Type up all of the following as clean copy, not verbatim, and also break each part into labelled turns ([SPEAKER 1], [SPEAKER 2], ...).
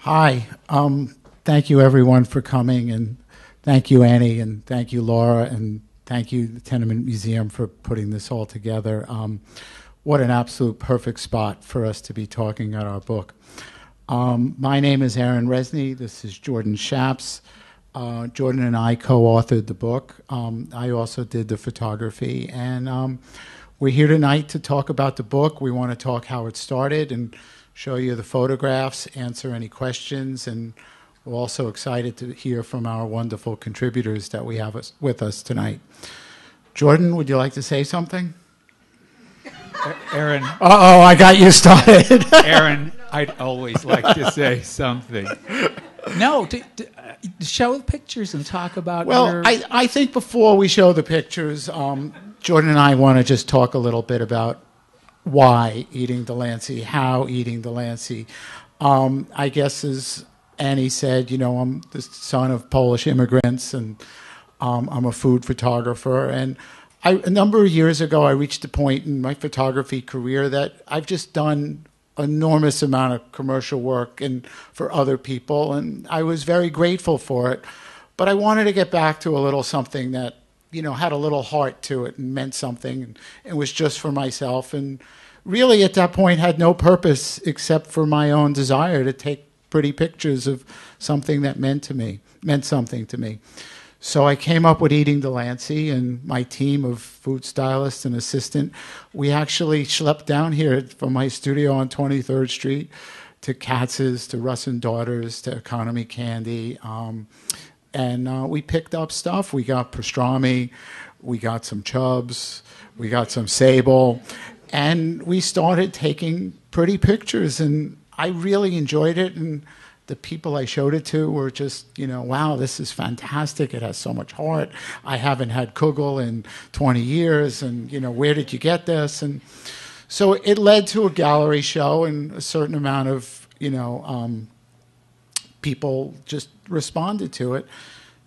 [SPEAKER 1] Hi. Thank you, everyone, for coming, and thank you, Annie, and thank you, Laura, and thank you, the Tenement Museum, for putting this all together. What an absolute perfect spot for us to be talking about our book. My name is Rezny. This is Jordan Schaps. Jordan and I co-authored the book. I also did the photography, and we're here tonight to talk about the book. We want to talk how it started and show you the photographs, answer any questions, and we're also excited to hear from our wonderful contributors that we have with us tonight. Jordan, would you like to say something?
[SPEAKER 2] Aaron.
[SPEAKER 1] Uh-oh, I got you started.
[SPEAKER 2] Aaron, I'd always like to say something. No, to show the pictures and talk about
[SPEAKER 1] I think before we show the pictures, Jordan and I want to just talk a little bit about why eating Delancey, how eating Delancey. I guess as Annie said, you know, I'm the son of Polish immigrants, and I'm a food photographer. And a number of years ago, I reached a point in my photography career that I've just done enormous amount of commercial work and for other people, and I was very grateful for it. But I wanted to get back to a little something that, you know, had a little heart to it and meant something, and was just for myself, and really at that point had no purpose except for my own desire to take pretty pictures of something that meant something to me. So I came up with Eating Delancey, and my team of food stylists and assistant, we actually schlepped down here from my studio on 23rd Street to Katz's, to Russ Daughters, to Economy Candy, and we picked up stuff. We got pastrami, we got some chubs, we got some sable, and we started taking pretty pictures, and I really enjoyed it, and the people I showed it to were just, you know, wow, this is fantastic. It has so much heart. I haven't had kugel in 20 years, and, you know, where did you get this? And so it led to a gallery show, and a certain amount of, you know, people just responded to it.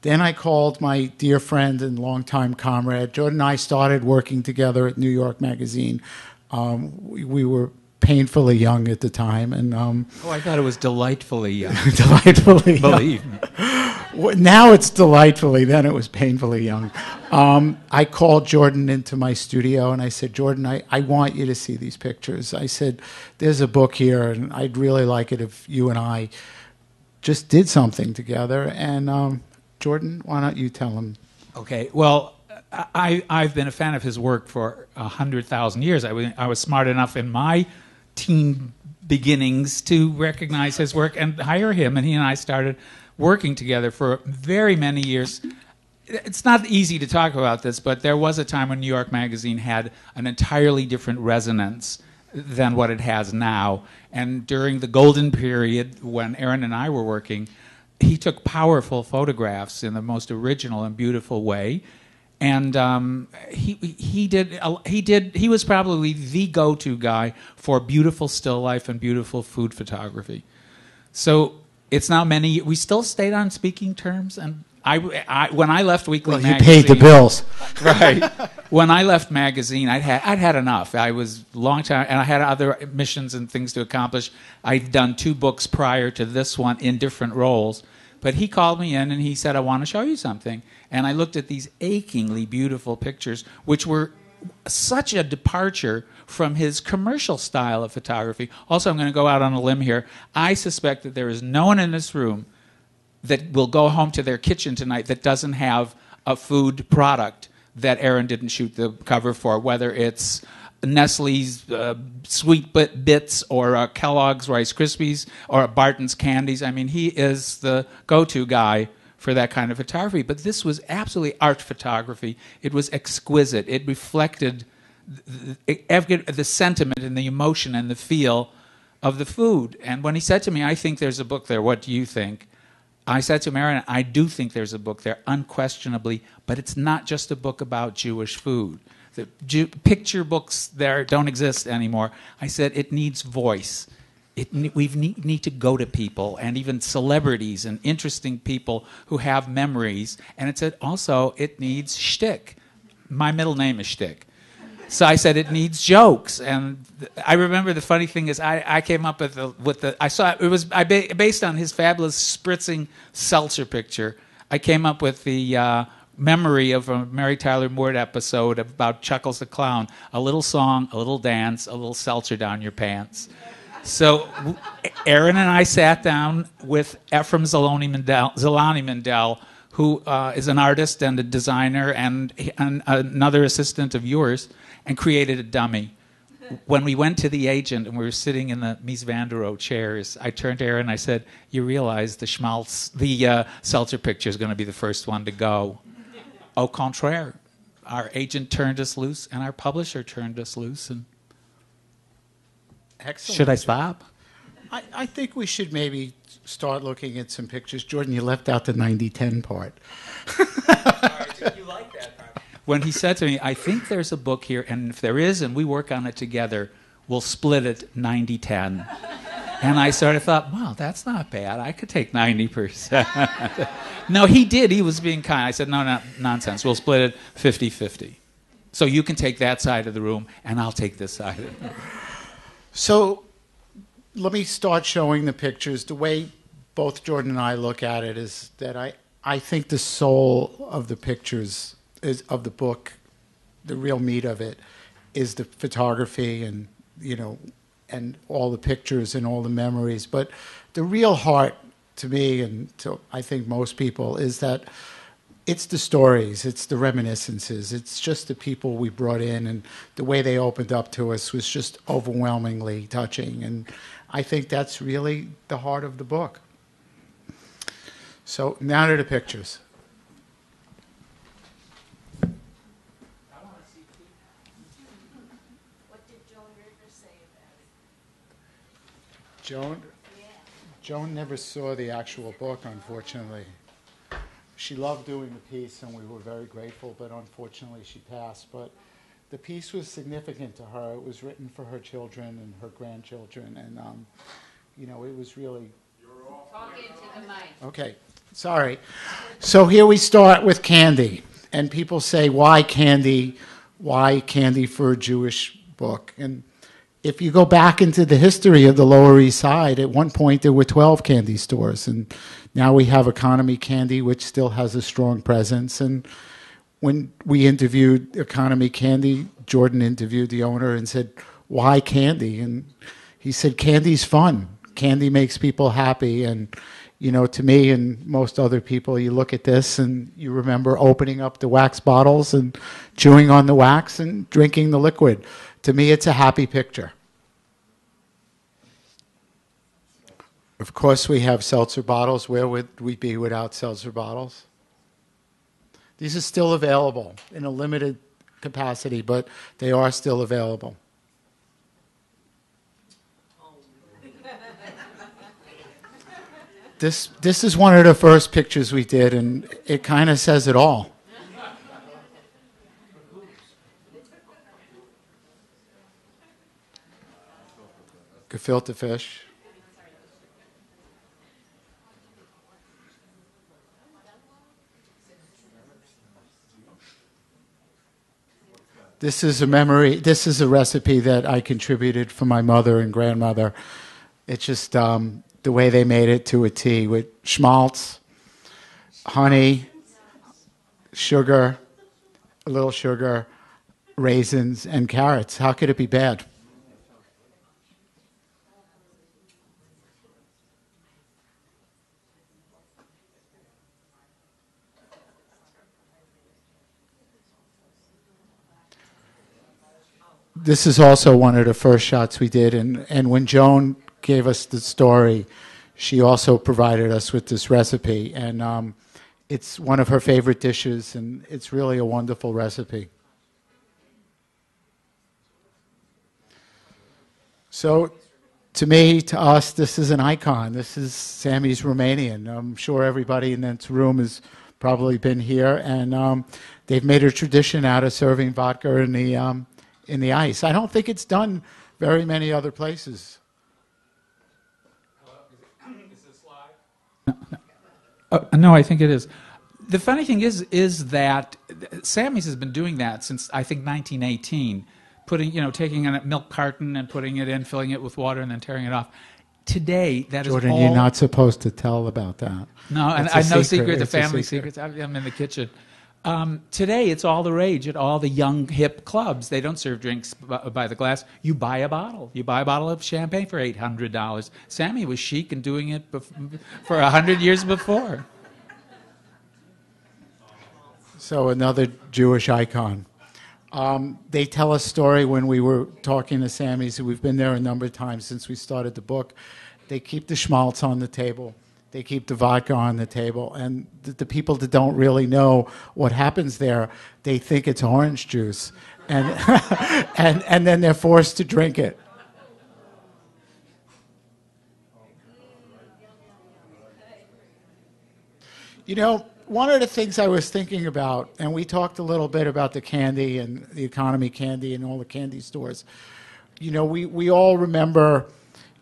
[SPEAKER 1] Then I called my dear friend and longtime comrade. Jordan and I started working together at New York Magazine. We were painfully young at the time, and
[SPEAKER 2] I thought it was delightfully young.
[SPEAKER 1] Delightfully young.
[SPEAKER 2] Believe me.
[SPEAKER 1] Now it's delightfully. Then it was painfully young. I called Jordan into my studio, and I said, Jordan, I want you to see these pictures. I said, there's a book here, and I'd really like it if you and I just did something together. And Jordan, why don't you tell him?
[SPEAKER 2] Okay, well, I've been a fan of his work for 100,000 years. I was smart enough in my teen beginnings to recognize his work and hire him, and he and I started working together for very many years. It's not easy to talk about this, but there was a time when New York Magazine had an entirely different resonance than what it has now. And during the golden period when Aaron and I were working, he took powerful photographs in the most original and beautiful way. And he was probably the go-to guy for beautiful still life and beautiful food photography. So it's now we still stayed on speaking terms. And when I left Weekly Magazine,
[SPEAKER 1] you paid the bills,
[SPEAKER 2] right? When I left magazine, I'd had enough. I was long time, and I had other missions and things to accomplish. I'd done 2 books prior to this one in different roles. But he called me in and he said, I want to show you something. And I looked at these achingly beautiful pictures, which were such a departure from his commercial style of photography. Also, I'm going to go out on a limb here. I suspect that there is no one in this room that will go home to their kitchen tonight that doesn't have a food product that Aaron didn't shoot the cover for, whether it's Nestle's Sweet Bits or Kellogg's Rice Krispies or Barton's Candies. I mean, he is the go-to guy for that kind of photography. But this was absolutely art photography. It was exquisite. It reflected the sentiment and the emotion and the feel of the food. And when he said to me, I think there's a book there, what do you think? I said to him, Aaron, I do think there's a book there, unquestionably, but it's not just a book about Jewish food. The picture books there don't exist anymore. I said it needs voice. We need to go to people, and even celebrities and interesting people who have memories. And it said also it needs shtick. My middle name is Shtick. So I said it needs jokes, and I remember the funny thing is I came up with the I saw it was based on his fabulous spritzing seltzer picture. I came up with the memory of a Mary Tyler Moore episode about Chuckles the Clown: a little song, a little dance, a little seltzer down your pants. So Aaron and I sat down with Ephraim Zelani Mandel, who is an artist and a designer and another assistant of yours, and created a dummy. When we went to the agent and we were sitting in the Mies van der Rohe chairs, I turned to Aaron and I said, "You realize the seltzer picture is going to be the first one to go." Au contraire, our agent turned us loose and our publisher turned us loose. And
[SPEAKER 1] Excellent.
[SPEAKER 2] should I stop?
[SPEAKER 1] I think we should maybe start looking at some pictures. Jordan, you left out the 90-10 part.
[SPEAKER 2] You like that part? When he said to me, "I think there's a book here, and if there is and we work on it together, we'll split it 90-10. And I sort of thought, wow, that's not bad. I could take 90%. No, he did. He was being kind. I said, no, nonsense. We'll split it 50-50. So you can take that side of the room, and I'll take this side of the room.
[SPEAKER 1] So let me start showing the pictures. The way both Jordan and I look at it is that I think the soul of the pictures, of the book, the real meat of it, is the photography and, and all the pictures and all the memories. But the real heart to me and to I think most people is that it's the stories, it's the reminiscences, it's just the people we brought in, and the way they opened up to us was just overwhelmingly touching. And I think that's really the heart of the book. So now to the pictures.
[SPEAKER 3] What did Joan Rivers say about it?
[SPEAKER 1] Joan never saw the actual book, unfortunately. She loved doing the piece, and we were very grateful, but unfortunately she passed. But the piece was significant to her. It was written for her children and her grandchildren, and it was really...
[SPEAKER 3] Talking to the mic.
[SPEAKER 1] Okay, sorry. So here we start with candy, and people say, why candy? Why candy for a Jewish book? And if you go back into the history of the Lower East Side, at one point there were 12 candy stores, and now we have Economy Candy, which still has a strong presence. And when we interviewed Economy Candy, Jordan interviewed the owner and said, why candy? And he said, candy's fun. Candy makes people happy. And, to me and most other people, you look at this and you remember opening up the wax bottles and chewing on the wax and drinking the liquid. To me, it's a happy picture. Of course, we have seltzer bottles. Where would we be without seltzer bottles? These are still available in a limited capacity, but they are still available. This is one of the first pictures we did, and it kind of says it all. Gefilte fish. This is a memory. This is a recipe that I contributed for my mother and grandmother. It's just the way they made it to a T with schmaltz, honey, sugar, a little sugar, raisins, and carrots. How could it be bad? This is also one of the first shots we did, and when Joan gave us the story, she also provided us with this recipe, and it's one of her favorite dishes, and it's really a wonderful recipe. So, to me, to us, this is an icon. This is Sammy's Roumanian. I'm sure everybody in this room has probably been here, and they've made a tradition out of serving vodka in the ice. I don't think it's done very many other places.
[SPEAKER 2] Is this live? No, I think it is. The funny thing is that Sammy's has been doing that since, I think, 1918. taking a milk carton and putting it in, filling it with water, and then tearing it off. Today, that
[SPEAKER 1] Jordan,
[SPEAKER 2] is all...
[SPEAKER 1] you're not supposed to tell about that.
[SPEAKER 2] No, and
[SPEAKER 1] It's a
[SPEAKER 2] I know
[SPEAKER 1] secret.
[SPEAKER 2] the
[SPEAKER 1] It's a
[SPEAKER 2] family
[SPEAKER 1] secret.
[SPEAKER 2] secrets. I'm in the kitchen. Today, it's all the rage at all the young, hip clubs. They don't serve drinks by the glass. You buy a bottle. You buy a bottle of champagne for $800. Sammy was chic and doing it for 100 years before.
[SPEAKER 1] So another Jewish icon. They tell a story when we were talking to Sammy's. We've been there a number of times since we started the book. They keep the schmaltz on the table. They keep the vodka on the table. And the people that don't really know what happens there, they think it's orange juice. And, and then they're forced to drink it. You know, one of the things I was thinking about, and we talked a little bit about the candy and the economy candy and all the candy stores. You know, we all remember,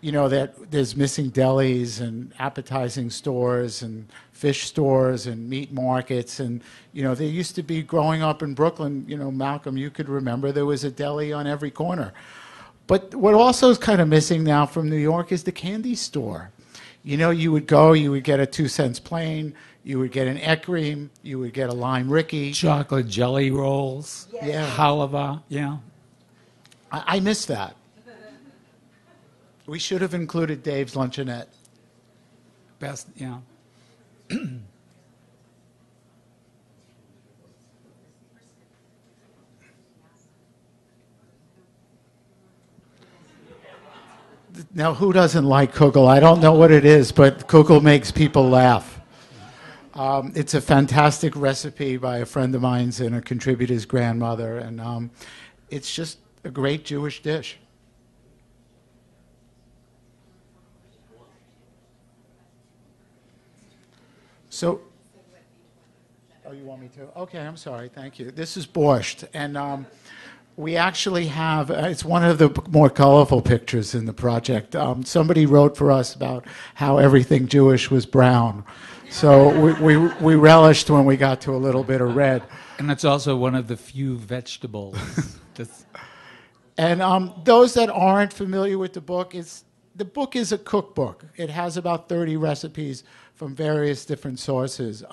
[SPEAKER 1] that there's missing delis and appetizing stores and fish stores and meat markets. And, there used to be, growing up in Brooklyn, Malcolm, you could remember, there was a deli on every corner. But what also is kind of missing now from New York is the candy store. You would go, you would get a 2 cents plain, you would get an ekrim, you would get a lime Ricky.
[SPEAKER 2] Chocolate jelly rolls.
[SPEAKER 1] Yeah.
[SPEAKER 2] Halava. Yeah.
[SPEAKER 1] I miss that. We should have included Dave's luncheonette.
[SPEAKER 2] Best, yeah.
[SPEAKER 1] Now, who doesn't like kugel? I don't know what it is, but kugel makes people laugh. It's a fantastic recipe by a friend of mine's and a contributor's grandmother, and it's just a great Jewish dish. So, oh, you want me to? Okay, I'm sorry. Thank you. This is borscht, and we actually have. It's one of the more colorful pictures in the project. Somebody wrote for us about how everything Jewish was brown, so we relished when we got to a little bit of red.
[SPEAKER 2] And it's also one of the few vegetables.
[SPEAKER 1] And those that aren't familiar with the book, the book is a cookbook. It has about 30 recipes from various different sources.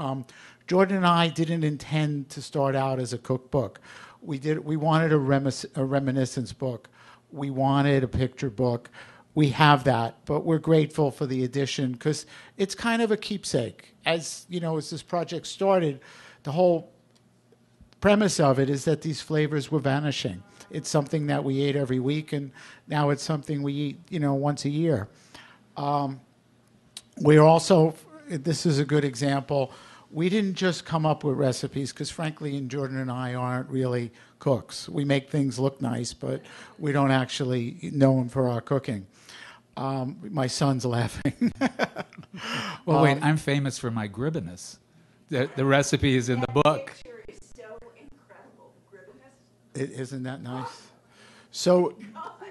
[SPEAKER 1] Jordan and I didn't intend to start out as a cookbook. We wanted a reminiscence book. We wanted a picture book. We have that, but we're grateful for the addition because it's kind of a keepsake. As this project started, the whole premise of it is that these flavors were vanishing. It's something that we ate every week, and now it's something we eat, once a year. We're also, this is a good example, we didn't just come up with recipes, because frankly, Jordan and I aren't really cooks. We make things look nice, but we don't actually know them for our cooking. My son's laughing.
[SPEAKER 2] Well, wait, I'm famous for my gribbiness. The recipe is in the book.
[SPEAKER 1] Isn't that nice? So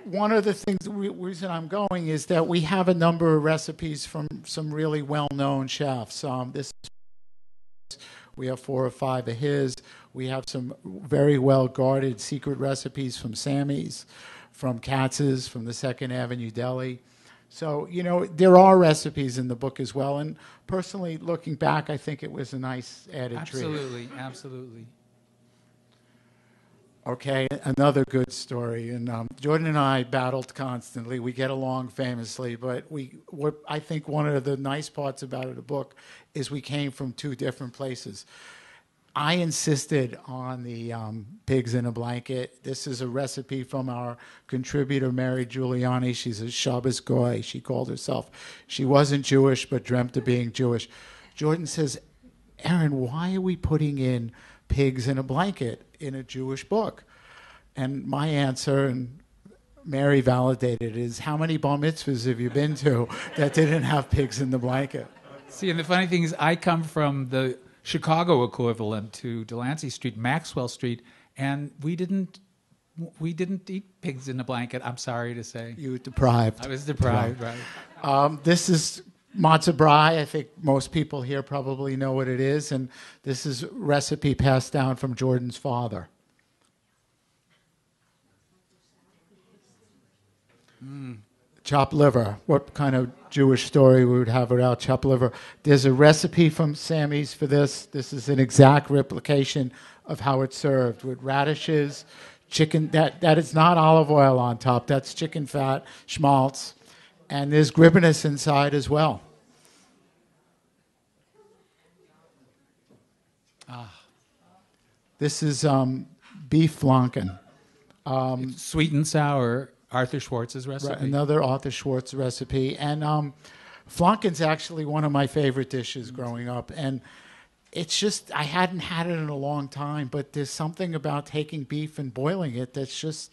[SPEAKER 1] one of the things, the reason I'm going is that we have a number of recipes from some really well-known chefs. We have 4 or 5 of his. We have some very well-guarded secret recipes from Sammy's, from Katz's, from the Second Avenue Deli. So, there are recipes in the book as well. And personally, looking back, I think it was a nice added treat.
[SPEAKER 2] Absolutely.
[SPEAKER 1] Okay, another good story. And Jordan and I battled constantly. We get along famously, but what I think one of the nice parts about the book is we came from 2 different places. I insisted on the pigs in a blanket. This is a recipe from our contributor, Mary Giuliani. She's a Shabbos goy, she called herself. She wasn't Jewish, but dreamt of being Jewish. Jordan says, Aaron, why are we putting in pigs in a blanket in a Jewish book? And my answer, and Mary validated, is how many bar mitzvahs have you been to that didn't have pigs in the blanket?
[SPEAKER 2] See, and the funny thing is I come from the Chicago equivalent to Delancey Street, Maxwell Street, and we didn't eat pigs in a blanket, I'm sorry to say.
[SPEAKER 1] You were deprived.
[SPEAKER 2] I was deprived, right.
[SPEAKER 1] This is matzah brai. I think most people here probably know what it is, and this is a recipe passed down from Jordan's father. Chopped liver. What kind of Jewish story we would have without chopped liver? There's a recipe from Sammy's for this. This is an exact replication of how it's served with radishes, chicken. That is not olive oil on top. That's chicken fat, schmaltz, and there's gribbiness inside as well. This is beef Lankan.
[SPEAKER 2] Sweet and sour, Arthur Schwartz's recipe.
[SPEAKER 1] Right, another Arthur Schwartz recipe. And flanken's actually one of my favorite dishes growing up. And it's just, I hadn't had it in a long time, but there's something about taking beef and boiling it that's just,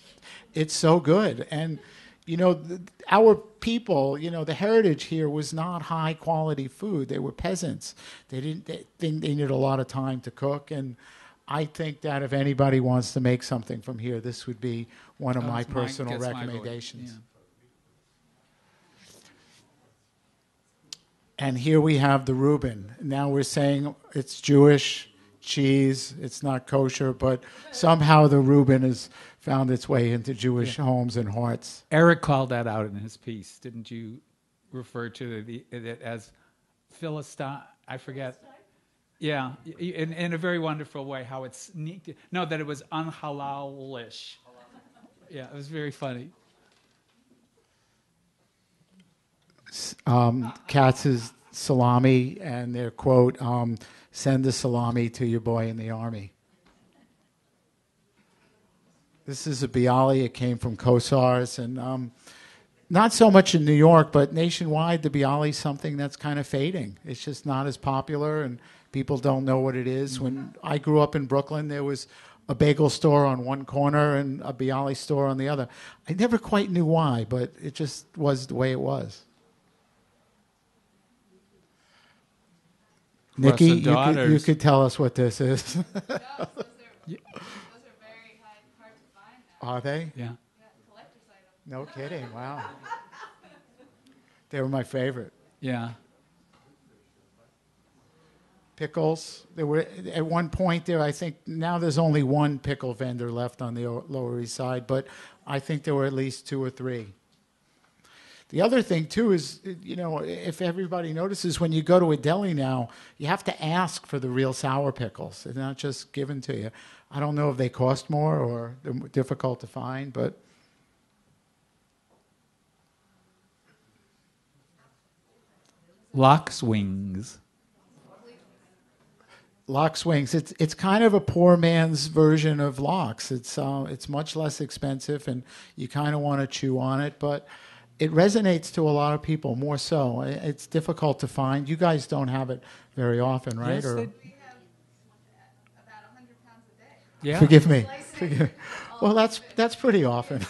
[SPEAKER 1] it's so good. And, you know, our people, you know, the heritage here was not high quality food. They were peasants. They needed a lot of time to cook. And I think that if anybody wants to make something from here, this would be one of my personal recommendations. And here we have the Reuben. Now we're saying it's Jewish cheese, it's not kosher, but somehow the Reuben has found its way into Jewish homes and hearts.
[SPEAKER 2] Erik called that out in his piece. Didn't you refer to it as Philistine? I forget. Yeah, in a very wonderful way, how it's neat. No, that it was unhalalish. Yeah, it was very funny.
[SPEAKER 1] Katz's salami and their quote, send the salami to your boy in the army. This is a bialy. It came from Kosars, and not so much in New York, but nationwide, the bialy is something that's kind of fading. It's just not as popular, and people don't know what it is. When I grew up in Brooklyn, there was a bagel store on one corner and a bialy store on the other. I never quite knew why, but it just was the way it was. Niki, you could tell us what this is.
[SPEAKER 3] Those are very hard to find now.
[SPEAKER 1] Are they?
[SPEAKER 2] Yeah.
[SPEAKER 3] Yeah, collector's item.
[SPEAKER 1] No kidding. Wow. They were my favorite.
[SPEAKER 2] Yeah.
[SPEAKER 1] Pickles. There were at one point there. I think now there's only one pickle vendor left on the Lower East Side, but I think there were at least two or three. The other thing too is, you know, if everybody notices, when you go to a deli now, you have to ask for the real sour pickles. They're not just given to you. I don't know if they cost more or they're difficult to find, but.
[SPEAKER 2] Latkes wings.
[SPEAKER 1] Latkes wings. It's kind of a poor man's version of latkes. It's much less expensive, and you kind of want to chew on it, but it resonates to a lot of people more so. It's difficult to find. You guys don't have it very often, right?
[SPEAKER 2] Yes,
[SPEAKER 3] We have about 100 pounds a day.
[SPEAKER 2] Yeah.
[SPEAKER 1] Forgive me. Well, that's pretty often.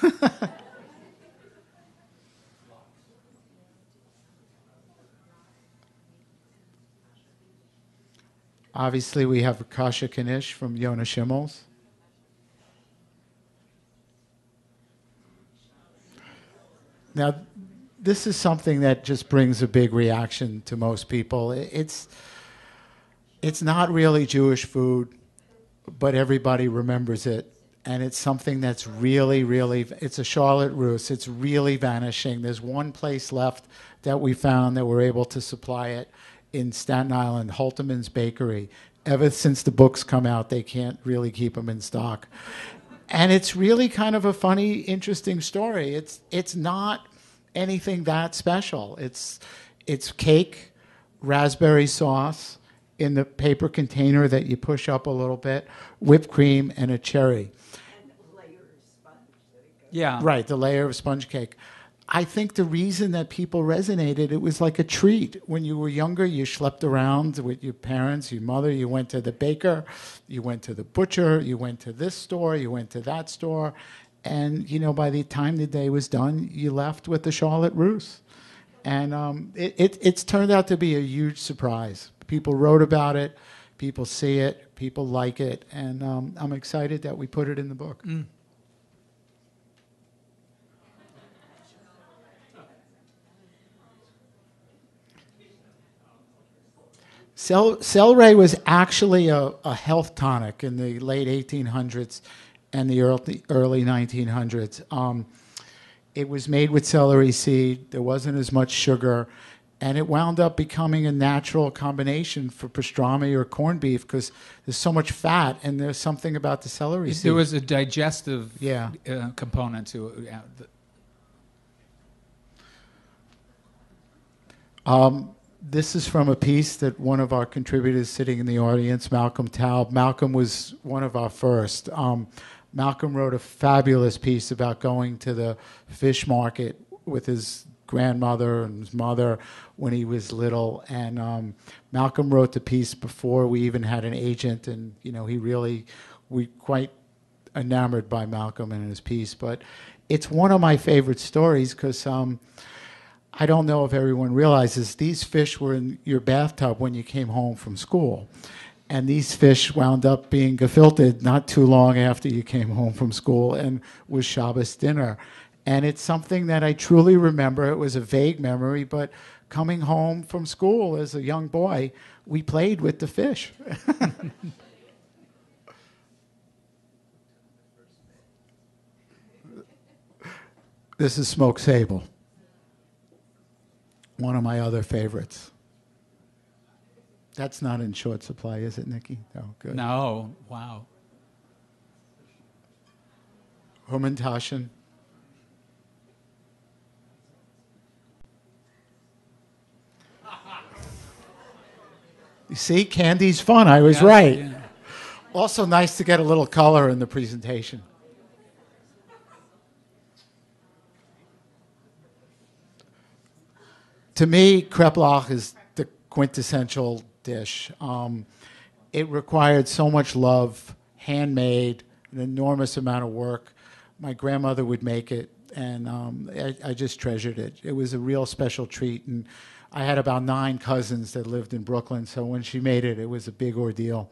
[SPEAKER 1] Obviously, we have a kasha knish from Yonah Schimmel's. Now, this is something that just brings a big reaction to most people. It's not really Jewish food, but everybody remembers it. And it's something that's really, really, it's a Charlotte Russe. It's really vanishing. There's one place left that we found that we're able to supply it in Staten Island, Holteman's Bakery. Ever since the books come out, they can't really keep them in stock. And it's really kind of a funny, interesting story. It's not anything that special. It's cake, raspberry sauce in the paper container that you push up a little bit, whipped cream, and a cherry.
[SPEAKER 4] And layer of sponge that it goes.
[SPEAKER 2] Yeah.
[SPEAKER 1] Right, the layer of sponge cake. I think the reason that people resonated, it was like a treat. When you were younger, you schlepped around with your parents, your mother, you went to the baker, you went to the butcher, you went to this store, you went to that store, and, you know, by the time the day was done, you left with the Charlotte Russe. And it's turned out to be a huge surprise. People wrote about it, people see it, people like it, and I'm excited that we put it in the book.
[SPEAKER 2] Mm.
[SPEAKER 1] Celery was actually a health tonic in the late 1800s and the early 1900s. It was made with celery seed. There wasn't as much sugar. And it wound up becoming a natural combination for pastrami or corned beef because there's so much fat and there's something about the celery seed.
[SPEAKER 2] There was a digestive
[SPEAKER 1] Yeah.
[SPEAKER 2] component to it. Yeah.
[SPEAKER 1] This is from a piece that one of our contributors sitting in the audience, Malcolm Taub. Malcolm was one of our first. Malcolm wrote a fabulous piece about going to the fish market with his grandmother and his mother when he was little. And Malcolm wrote the piece before we even had an agent. And, you know, we quite enamored by Malcolm and his piece. But it's one of my favorite stories because I don't know if everyone realizes these fish were in your bathtub when you came home from school. And these fish wound up being gefilte not too long after you came home from school and was Shabbos dinner. And it's something that I truly remember. It was a vague memory, but coming home from school as a young boy, we played with the fish. This is smoked sable. One of my other favorites. That's not in short supply, is it, Niki? Oh, good.
[SPEAKER 2] No, wow.
[SPEAKER 1] Roumanian. You see, candy's fun. I was right.
[SPEAKER 2] Yeah.
[SPEAKER 1] Also nice to get a little color in the presentation. To me, kreplach is the quintessential dish. It required so much love, handmade, an enormous amount of work. My grandmother would make it, and I just treasured it. It was a real special treat, and I had about 9 cousins that lived in Brooklyn, so when she made it, it was a big ordeal.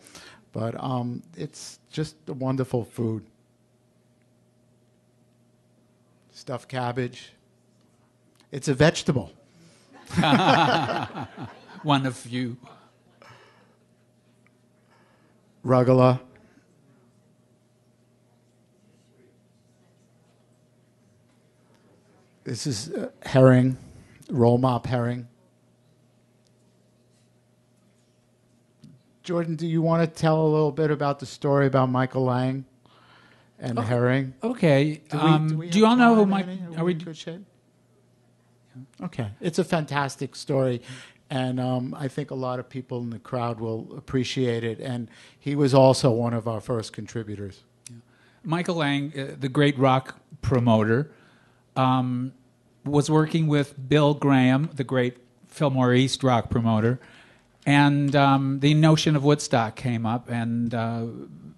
[SPEAKER 1] But it's just a wonderful food. Stuffed cabbage. It's a vegetable.
[SPEAKER 2] One of you.
[SPEAKER 1] Rugula. This is herring, roll mop herring. Jordan, do you want to tell a little bit about the story about Michael Lang and the herring?
[SPEAKER 2] Okay.
[SPEAKER 1] Do
[SPEAKER 2] Do you all know who
[SPEAKER 1] Mike?
[SPEAKER 2] Mike?
[SPEAKER 1] Are we in good shape? Okay, it's a fantastic story, and I think a lot of people in the crowd will appreciate it. And he was also one of our first contributors.
[SPEAKER 2] Michael Lang, the great rock promoter, was working with Bill Graham, the great Fillmore East rock promoter, and the notion of Woodstock came up, and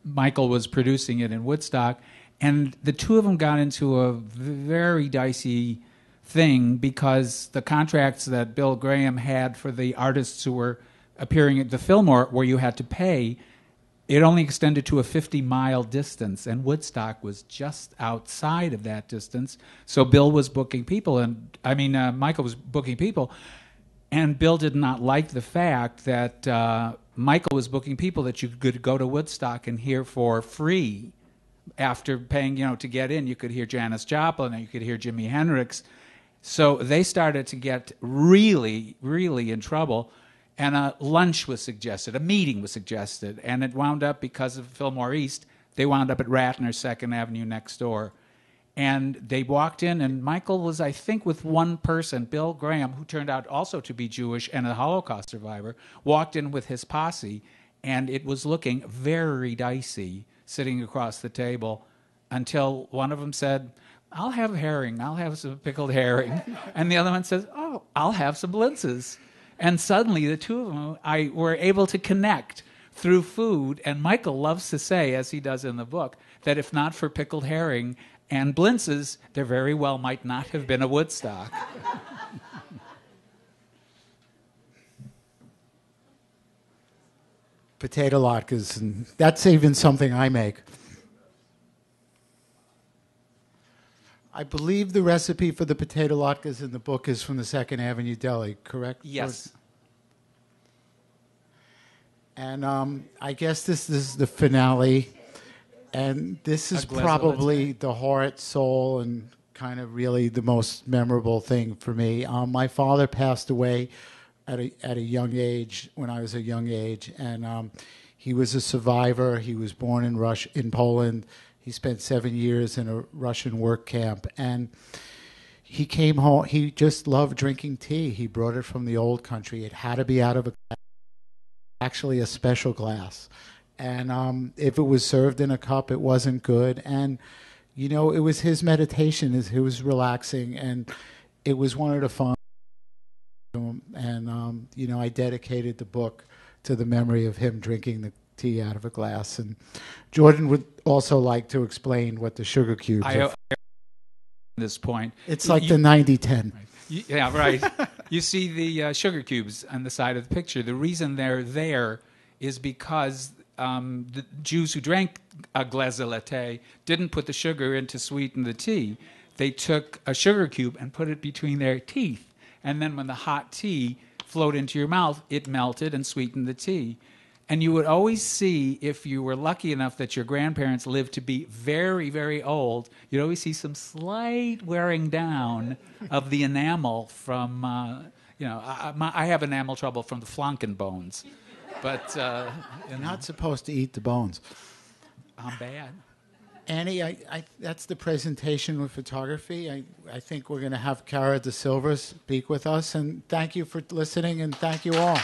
[SPEAKER 2] Michael was producing it in Woodstock, and the two of them got into a very dicey thing because the contracts that Bill Graham had for the artists who were appearing at the Fillmore, where you had to pay, it only extended to a 50-mile distance, and Woodstock was just outside of that distance. So Bill was booking people, Michael was booking people, and Bill did not like the fact that Michael was booking people that you could go to Woodstock and hear for free. After paying, to get in, you could hear Janis Joplin, and you could hear Jimi Hendrix. So they started to get really, really in trouble. And a lunch was suggested, a meeting was suggested, and it wound up, because of Fillmore East, they wound up at Ratner 2nd Avenue next door. And they walked in, and Michael was, I think, with one person, Bill Graham, who turned out also to be Jewish and a Holocaust survivor, walked in with his posse, and it was looking very dicey sitting across the table until one of them said, "I'll have herring, I'll have some pickled herring." And the other one says, "Oh, I'll have some blintzes." And suddenly the two of them were able to connect through food. And Michael loves to say, as he does in the book, that if not for pickled herring and blintzes, there very well might not have been a Woodstock.
[SPEAKER 1] Potato latkes, and that's even something I make. I believe the recipe for the potato latkes in the book is from the 2nd Avenue Deli, correct?
[SPEAKER 2] Yes.
[SPEAKER 1] And I guess this is the finale, and this is
[SPEAKER 2] A glazed
[SPEAKER 1] probably the heart, soul, and kind of really the most memorable thing for me. My father passed away at a young age, when I was a young age, and he was a survivor. He was born in Poland. He spent 7 years in a Russian work camp, and he came home. He just loved drinking tea. He brought it from the old country. It had to be out of actually a special glass, and if it was served in a cup, it wasn't good. And it was his meditation. It was relaxing, and it was one of the fun. And I dedicated the book to the memory of him drinking the tea out of a glass. And Jordan would also like to explain what the sugar cubes are.
[SPEAKER 2] At this point,
[SPEAKER 1] It's like the 90-10.
[SPEAKER 2] Yeah, right. You see the sugar cubes on the side of the picture. The reason they're there is because the Jews who drank a glace de latte didn't put the sugar in to sweeten the tea. They took a sugar cube and put it between their teeth. And then when the hot tea flowed into your mouth, it melted and sweetened the tea. And you would always see, if you were lucky enough that your grandparents lived to be very, very old, you'd always see some slight wearing down of the enamel from, I have enamel trouble from the flanken bones. But
[SPEAKER 1] You're not supposed to eat the bones.
[SPEAKER 2] I'm bad.
[SPEAKER 1] Annie, that's the presentation with photography. I think we're going to have Cara de Silva speak with us. And thank you for listening, and thank you all.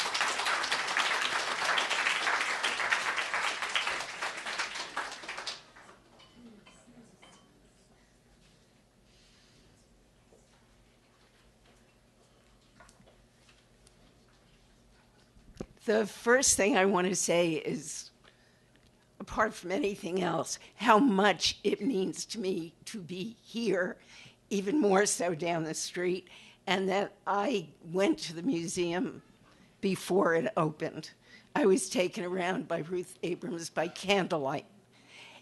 [SPEAKER 4] The first thing I want to say is, apart from anything else, how much it means to me to be here, even more so down the street, and that I went to the museum before it opened. I was taken around by Ruth Abrams by candlelight.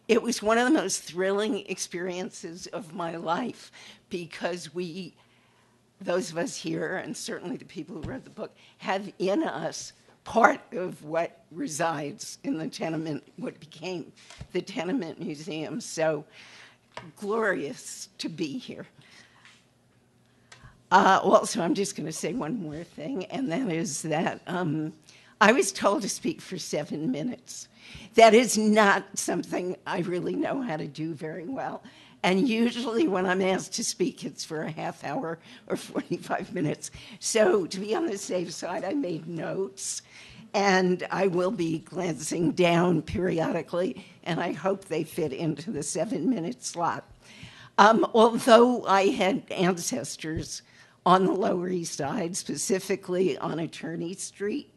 [SPEAKER 4] It was one of the most thrilling experiences of my life, because those of us here, and certainly the people who wrote the book, have in us part of what resides in the tenement, what became the Tenement Museum. So glorious to be here. Also, I'm just going to say one more thing, and that is that I was told to speak for 7 minutes. That is not something I really know how to do very well. And usually when I'm asked to speak, it's for a half hour or 45 minutes. So to be on the safe side, I made notes, and I will be glancing down periodically, and I hope they fit into the 7-minute slot. Although I had ancestors on the Lower East Side, specifically on Attorney Street,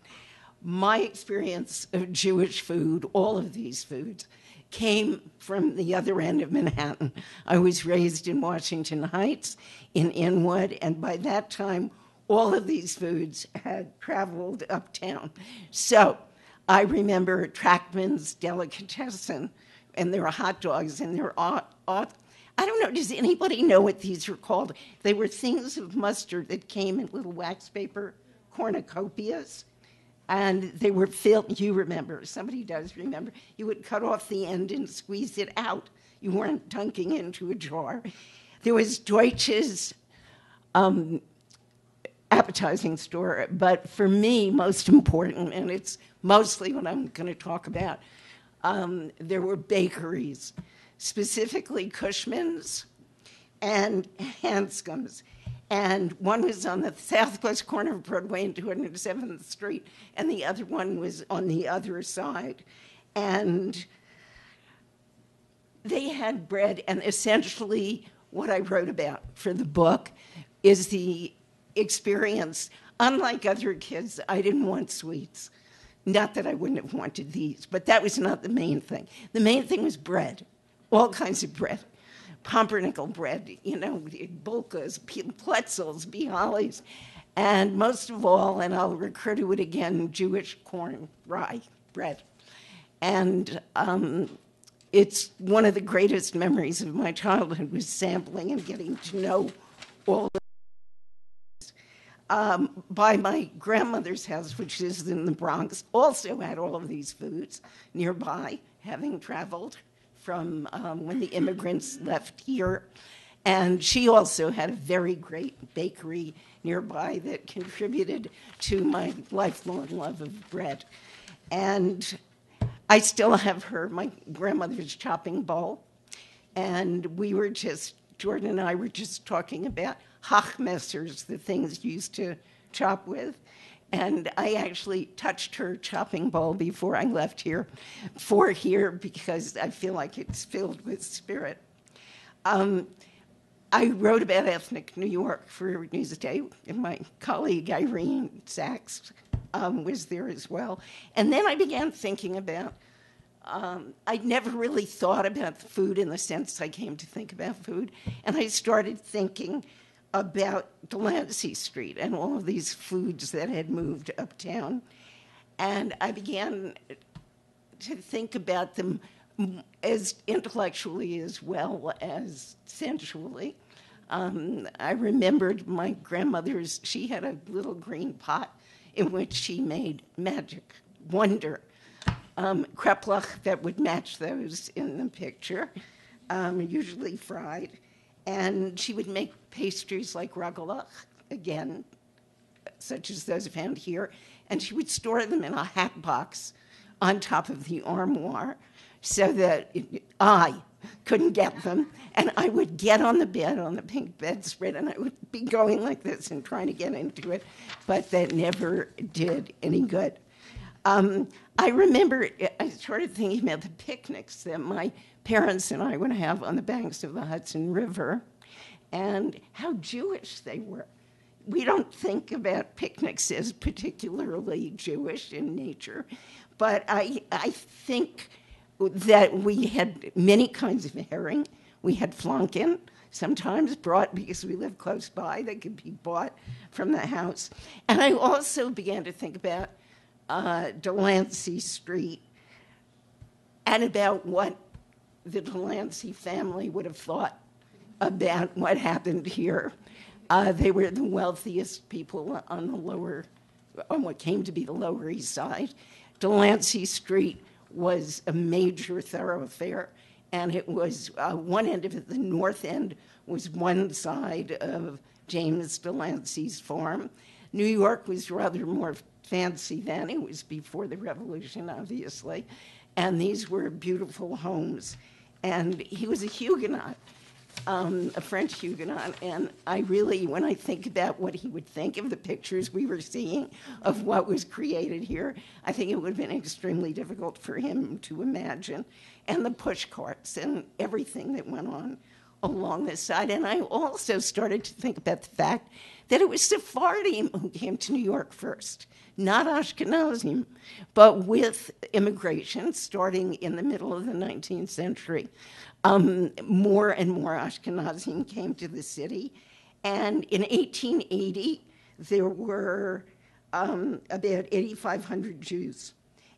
[SPEAKER 4] my experience of Jewish food, all of these foods, came from the other end of Manhattan. I was raised in Washington Heights, in Inwood, and by that time, all of these foods had traveled uptown. So I remember Trackman's Delicatessen, and there were hot dogs, and there were I don't know, does anybody know what these were called? They were things of mustard that came in little wax paper cornucopias. And they were filled, you remember, somebody does remember, you would cut off the end and squeeze it out. You weren't dunking into a jar. There was Deutsch's appetizing store, but for me, most important, and it's mostly what I'm going to talk about, there were bakeries, specifically Cushman's and Hanscom's. And one was on the southwest corner of Broadway and 207th Street, and the other one was on the other side. And they had bread, and essentially what I wrote about for the book is the experience. Unlike other kids, I didn't want sweets. Not that I wouldn't have wanted these, but that was not the main thing. The main thing was bread, all kinds of bread. Pumpernickel bread, bulkas, pretzels, bialys, and most of all, and I'll recur to it again, Jewish corn, rye bread. And it's one of the greatest memories of my childhood was sampling and getting to know all of this. By my grandmother's house, which is in the Bronx, also had all of these foods nearby, having traveled from when the immigrants left here. And she also had a very great bakery nearby that contributed to my lifelong love of bread. And I still have my grandmother's chopping bowl. And Jordan and I were just talking about hachmessers, the things used to chop with. And I actually touched her chopping bowl before I left here because I feel like it's filled with spirit. I wrote about ethnic New York for Newsday, and my colleague Irene Sachs was there as well. And then I began thinking about, I'd never really thought about food in the sense I came to think about food, and I started thinking about Delancey Street and all of these foods that had moved uptown. And I began to think about them as intellectually as well as sensually. I remembered my grandmother's, she had a little green pot in which she made magic, wonder, kreplach that would match those in the picture, usually fried. And she would make pastries like ragalach, again, such as those found here, and she would store them in a hat box on top of the armoire so that I couldn't get them. And I would get on the bed, on the pink bedspread, and I would be going like this and trying to get into it, but that never did any good. I remember I started thinking about the picnics that my parents and I would have on the banks of the Hudson River and how Jewish they were. We don't think about picnics as particularly Jewish in nature, but I think that we had many kinds of herring. We had flanken, sometimes brought because we lived close by, that could be bought from the house. And I also began to think about Delancey Street and about what the Delancey family would have thought about what happened here. They were the wealthiest people on what came to be the Lower East Side. Delancey Street was a major thoroughfare, and it was one end of it, the north end, was one side of James Delancey's farm. New York was rather more fancy then. It was before the Revolution, obviously. And these were beautiful homes. And he was a Huguenot, a French Huguenot. And I really, when I think about what he would think of the pictures we were seeing of what was created here, I think it would have been extremely difficult for him to imagine. And the push carts and everything that went on along this side. And I also started to think about the fact that it was Sephardim who came to New York first, not Ashkenazim, but with immigration starting in the middle of the 19th century. More and more Ashkenazim came to the city. And in 1880, there were about 8,500 Jews.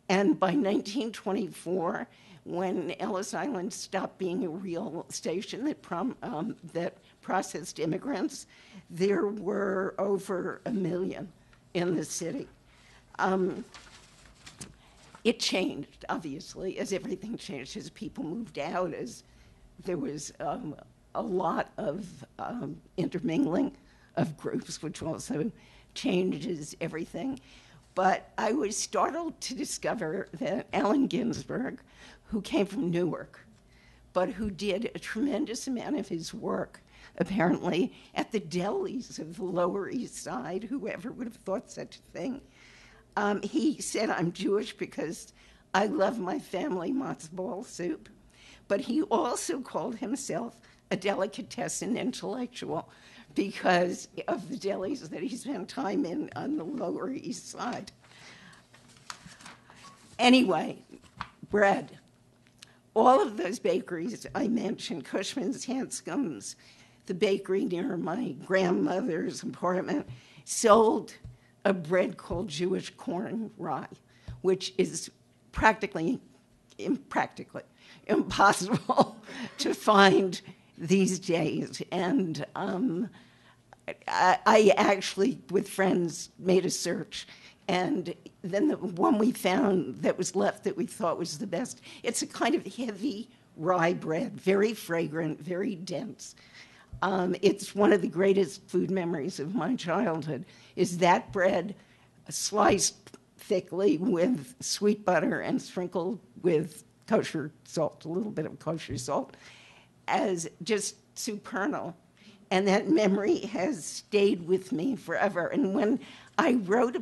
[SPEAKER 4] And by 1924, when Ellis Island stopped being a real station that processed immigrants, there were over 1 million in the city. It changed, obviously, as everything changed, as people moved out, as there was a lot of intermingling of groups, which also changes everything. But I was startled to discover that Allen Ginsberg, who came from Newark, but who did a tremendous amount of his work, apparently, at the delis of the Lower East Side, whoever would have thought such a thing. He said, I'm Jewish because I love my family matzo ball soup. But he also called himself a delicatessen intellectual because of the delis that he spent time in on the Lower East Side. Anyway, bread. All of those bakeries I mentioned, Cushman's, Hanscom's, the bakery near my grandmother's apartment, sold a bread called Jewish corn rye, which is practically impossible to find these days. And I actually, with friends, made a search. And then the one we found that was left that we thought was the best, it's a kind of heavy rye bread, very fragrant, very dense. It's one of the greatest food memories of my childhood, is that bread sliced thickly with sweet butter and sprinkled with kosher salt, a little bit of kosher salt, as just supernal. And that memory has stayed with me forever. And when I wrote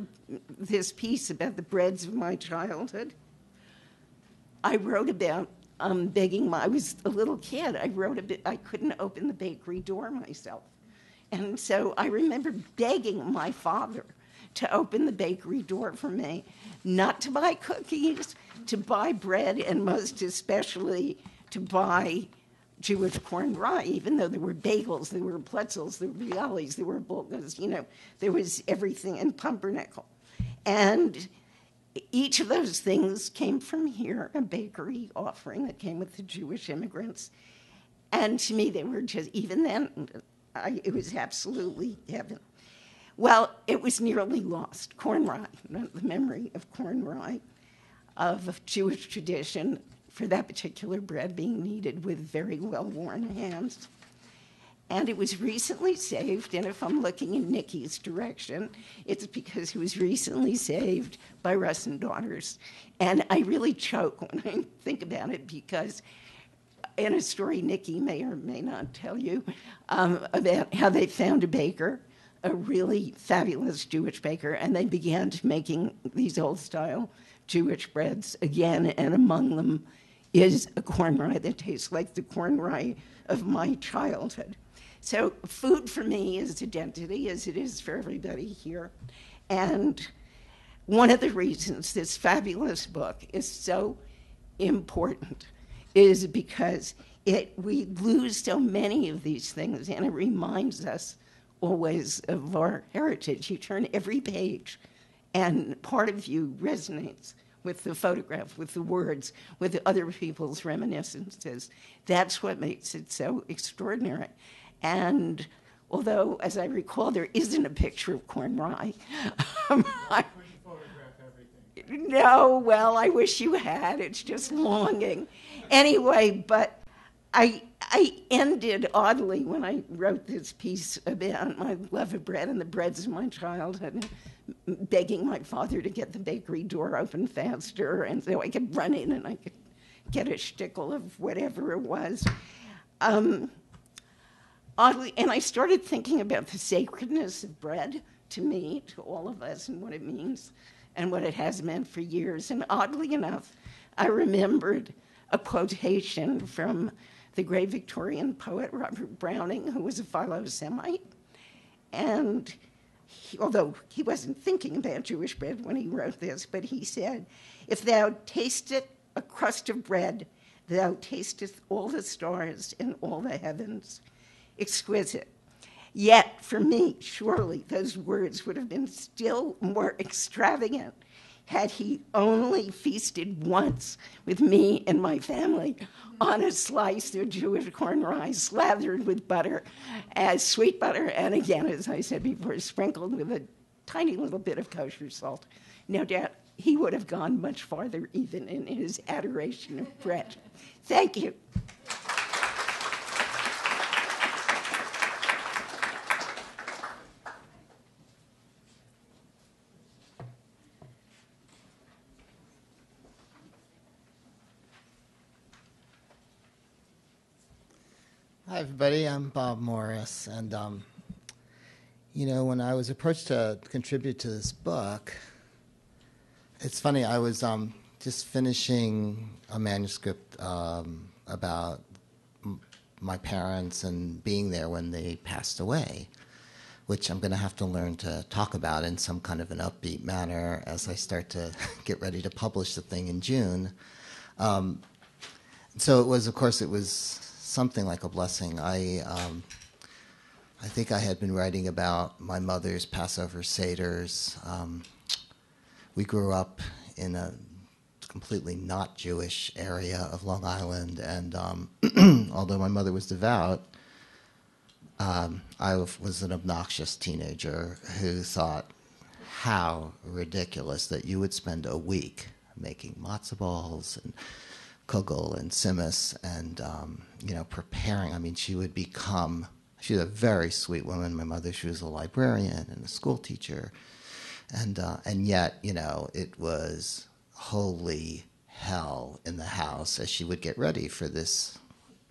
[SPEAKER 4] this piece about the breads of my childhood, I wrote about begging I was a little kid. I couldn't open the bakery door myself. And so I remember begging my father to open the bakery door for me, not to buy cookies, to buy bread, and most especially to buy Jewish corn rye, even though there were bagels, there were pretzels, there were bialys, there were bulgas, there was everything, and pumpernickel. And each of those things came from here, a bakery offering that came with the Jewish immigrants. And to me, they were just, even then, it was absolutely heaven. Well, it was nearly lost. Corn rye, the memory of corn rye, of Jewish tradition, for that particular bread being kneaded with very well-worn hands. And it was recently saved, and if I'm looking in Niki's direction, it's because it was recently saved by Russ Daughters. And I really choke when I think about it, because in a story Niki may or may not tell you about how they found a baker, a really fabulous Jewish baker, and they began making these old-style Jewish breads again, and among them is a corn rye that tastes like the corn rye of my childhood. So food for me is identity, as it is for everybody here. And one of the reasons this fabulous book is so important is because we lose so many of these things, and it reminds us always of our heritage. You turn every page, and part of you resonates with the photograph, with the words, with other people's reminiscences. That's what makes it so extraordinary. And although, as I recall, there isn't a picture of corn rye. No, well, I wish you had. It's just longing. Anyway, but I ended oddly when I wrote this piece about my love of bread and the breads of my childhood, begging my father to get the bakery door open faster, and so I could run in and I could get a shtickle of whatever it was. Oddly, and I started thinking about the sacredness of bread to me, to all of us, and what it means and what it has meant for years. And oddly enough, I remembered a quotation from the great Victorian poet Robert Browning, who was a Philo-Semite. And although he wasn't thinking about Jewish bread when he wrote this, but he said, "If thou tastest a crust of bread, thou tastest all the stars and all the heavens." Exquisite. Yet, for me, surely those words would have been still more extravagant had he only feasted once with me and my family on a slice of Jewish corn rye slathered with butter, as sweet butter, and again, as I said before, sprinkled with a tiny little bit of kosher salt. No doubt he would have gone much farther even in his adoration of bread. Thank you.
[SPEAKER 5] Hi, everybody. I'm Bob Morris. And, when I was approached to contribute to this book, it's funny, I was just finishing a manuscript about my parents and being there when they passed away, which I'm going to have to learn to talk about in some kind of an upbeat manner as I start to get ready to publish the thing in June. So it was something like a blessing. I think I had been writing about my mother's Passover Seders. We grew up in a completely not Jewish area of Long Island, and although my mother was devout, I was an obnoxious teenager who thought how ridiculous that you would spend a week making matzo balls and kugel and simus and preparing. I mean, she would become She's a very sweet woman. My mother, she was a librarian and a school teacher. And yet, you know, it was holy hell in the house as she would get ready for this,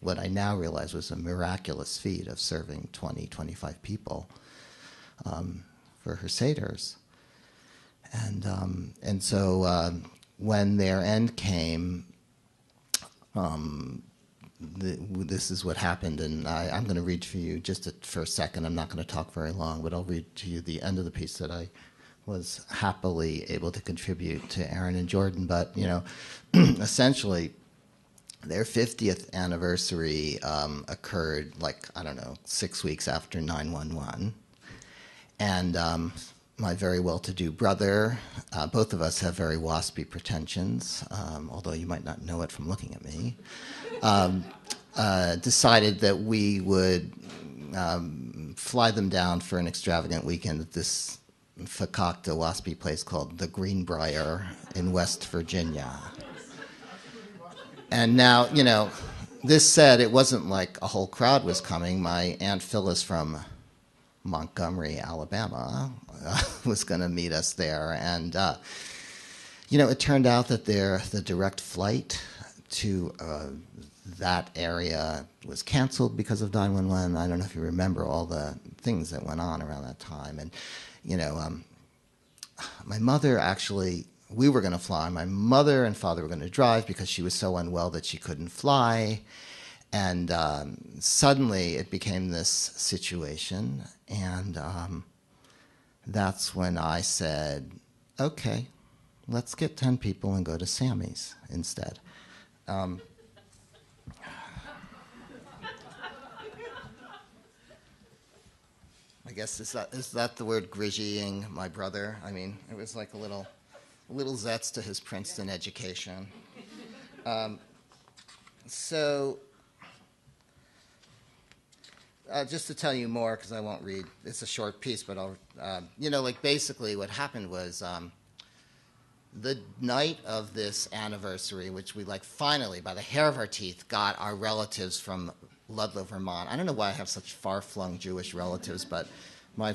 [SPEAKER 5] what I now realize was a miraculous feat of serving 20, 25 people for her seders. And so when their end came, this is what happened, and I'm going to read for you just for a second. I'm not going to talk very long, but I'll read to you the end of the piece that I was happily able to contribute to Aaron and Jordan. But, you know, essentially, their 50th anniversary occurred, like, I don't know, 6 weeks after 9/11. And my very well-to-do brother, both of us have very waspy pretensions, although you might not know it from looking at me, decided that we would fly them down for an extravagant weekend at this fakakta waspy place called the Greenbrier in West Virginia. And now, you know, this said, it wasn't like a whole crowd was coming. My Aunt Phyllis from Montgomery, Alabama, was going to meet us there. And, you know, it turned out that the direct flight to that area was canceled because of 9/11. I don't know if you remember all the things that went on around that time. And, you know, my mother actually, we were going to fly. My mother and father were going to drive because she was so unwell that she couldn't fly. And suddenly it became this situation. And that's when I said, okay, let's get 10 people and go to Sammy's instead. I guess is that the word grizzying my brother? I mean, it was like a little zets to his Princeton education. So just to tell you more, because I won't read, it's a short piece, but I'll, you know, like basically what happened was the night of this anniversary, which we like finally, by the hair of our teeth, got our relatives from Ludlow, Vermont. I don't know why I have such far-flung Jewish relatives, but my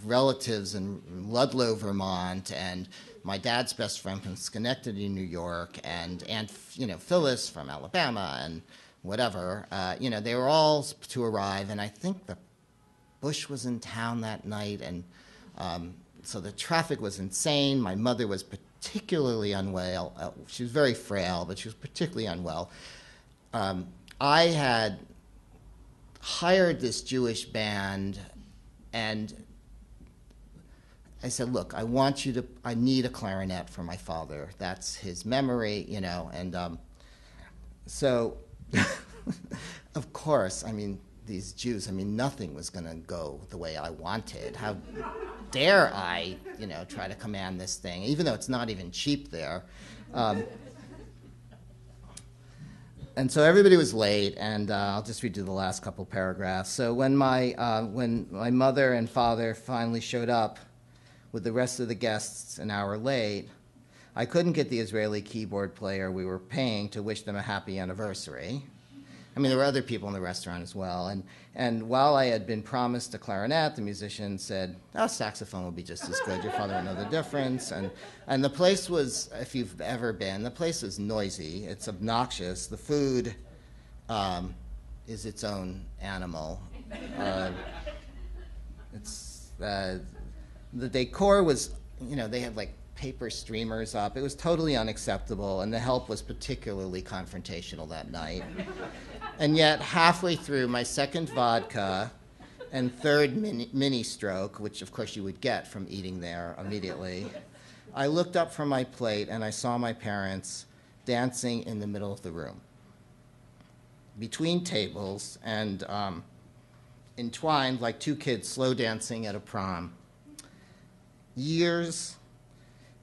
[SPEAKER 5] relatives in Ludlow, Vermont, and my dad's best friend from Schenectady, New York, and Aunt, you know, Phyllis from Alabama, and whatever, you know, they were all to arrive, and I think the Bush was in town that night, and so the traffic was insane. My mother was particularly unwell. She was very frail, but she was particularly unwell. I had hired this Jewish band, and I said, look, I need a clarinet for my father. That's his memory, you know, and so, of course, I mean, these Jews, I mean, nothing was going to go the way I wanted. How dare I, you know, try to command this thing, even though it's not even cheap there. And so everybody was late, and I'll just read you the last couple paragraphs. So when my mother and father finally showed up with the rest of the guests an hour late, I couldn't get the Israeli keyboard player we were paying to wish them a happy anniversary. I mean, there were other people in the restaurant as well. And while I had been promised a clarinet, the musician said, oh, saxophone will be just as good. Your father will know the difference. And the place was, if you've ever been, the place is noisy. It's obnoxious. The food is its own animal. The decor was, you know, they had like paper streamers up. It was totally unacceptable, and the help was particularly confrontational that night. And yet, halfway through my second vodka and third mini stroke, which of course you would get from eating there immediately, I looked up from my plate and I saw my parents dancing in the middle of the room, between tables and entwined like two kids slow dancing at a prom. Years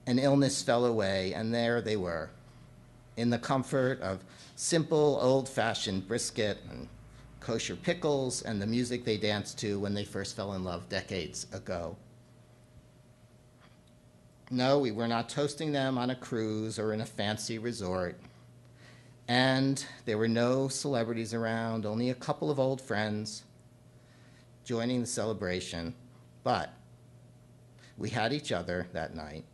[SPEAKER 5] and illness fell away, and there they were, in the comfort of simple, old-fashioned brisket and kosher pickles and the music they danced to when they first fell in love decades ago. No, we were not toasting them on a cruise or in a fancy resort. And there were no celebrities around, only a couple of old friends. joining the celebration, but we had each other that night.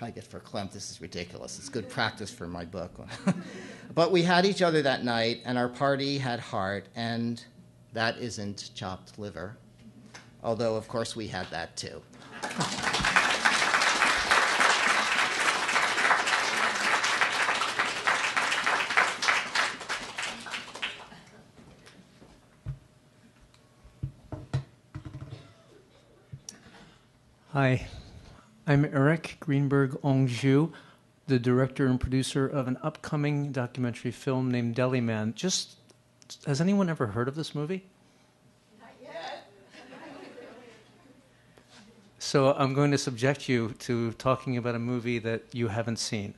[SPEAKER 5] I get verklempt. This is ridiculous. It's good practice for my book. But we had each other that night, and our party had heart, and that isn't chopped liver, although, of course, we had that too.
[SPEAKER 6] Hi, I'm Erik Anjou, the director and producer of an upcoming documentary film named Deli Man. Has anyone ever heard of this movie?
[SPEAKER 3] Not yet.
[SPEAKER 6] So I'm going to subject you to talking about a movie that you haven't seen.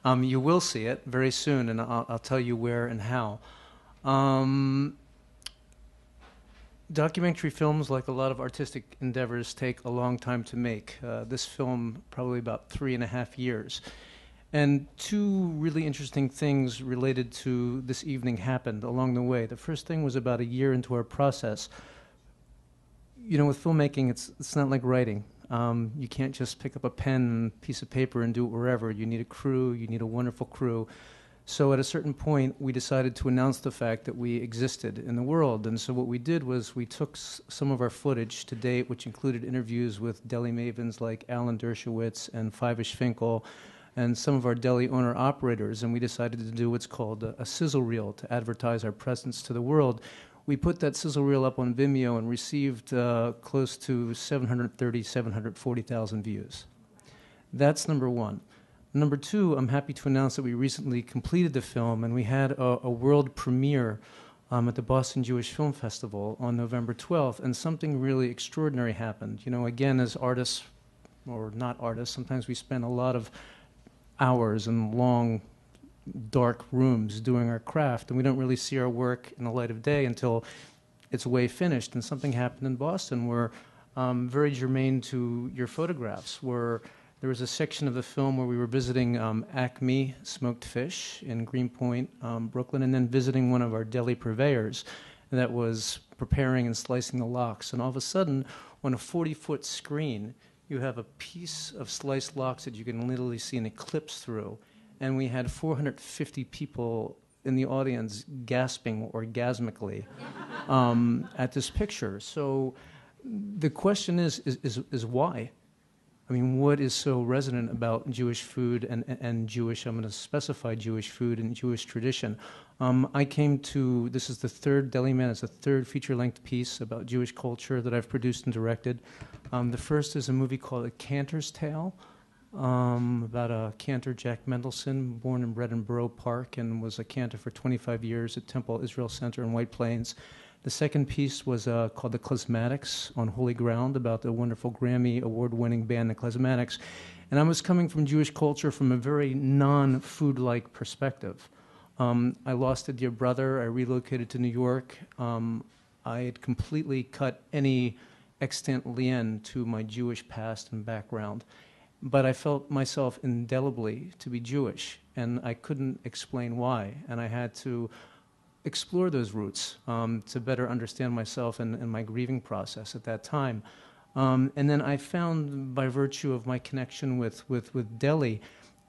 [SPEAKER 6] You will see it very soon, and I'll tell you where and how. Documentary films, like a lot of artistic endeavors, take a long time to make. This film, probably about 3.5 years. And two really interesting things related to this evening happened along the way. The first thing was about a year into our process. You know, with filmmaking, it's not like writing. You can't just pick up a pen and piece of paper and do it wherever. You need a crew. You need a wonderful crew. So at a certain point, we decided to announce the fact that we existed in the world. And so what we did was we took some of our footage to date, which included interviews with deli mavens like Alan Dershowitz and Fivish Finkel, and some of our deli owner-operators, and we decided to do what's called a sizzle reel to advertise our presence to the world. We put that sizzle reel up on Vimeo and received close to 740,000 views. That's number one. Number two, I'm happy to announce that we recently completed the film, and we had a world premiere at the Boston Jewish Film Festival on November 12th, and something really extraordinary happened. You know, again, as artists, or not artists, sometimes we spend a lot of hours in long, dark rooms doing our craft, and we don't really see our work in the light of day until it's way finished. And something happened in Boston where, very germane to your photographs, where there was a section of the film where we were visiting Acme Smoked Fish in Greenpoint, Brooklyn, and then visiting one of our deli purveyors that was preparing and slicing the lox. And all of a sudden, on a 40-foot screen, you have a piece of sliced lox that you can literally see an eclipse through. And we had 450 people in the audience gasping orgasmically at this picture. So the question is why? I mean, what is so resonant about Jewish food and Jewish, I'm going to specify Jewish food and Jewish tradition. This is the third, Deli Man is the third feature-length piece about Jewish culture that I've produced and directed. The first is a movie called A Cantor's Tale, about a cantor, Jack Mendelson, born and bred in Borough Park and was a cantor for 25 years at Temple Israel Center in White Plains. The second piece was called The Klezmatics on Holy Ground, about the wonderful Grammy award-winning band, The Klezmatics. And I was coming from Jewish culture from a very non-food-like perspective. I lost a dear brother. I relocated to New York. I had completely cut any extant lien to my Jewish past and background. But I felt myself indelibly to be Jewish, and I couldn't explain why. And I had to explore those roots to better understand myself and my grieving process at that time. And then I found, by virtue of my connection with deli,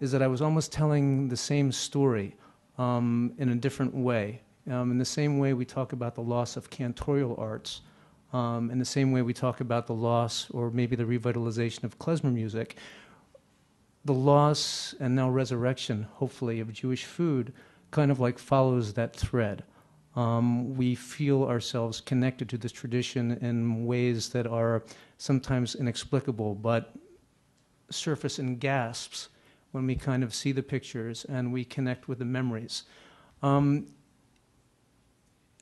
[SPEAKER 6] is that I was almost telling the same story in a different way. In the same way we talk about the loss of cantorial arts, in the same way we talk about the loss or maybe the revitalization of klezmer music, the loss and now resurrection, hopefully, of Jewish food kind of like follows that thread. We feel ourselves connected to this tradition in ways that are sometimes inexplicable, but surface in gasps when we kind of see the pictures and we connect with the memories. Have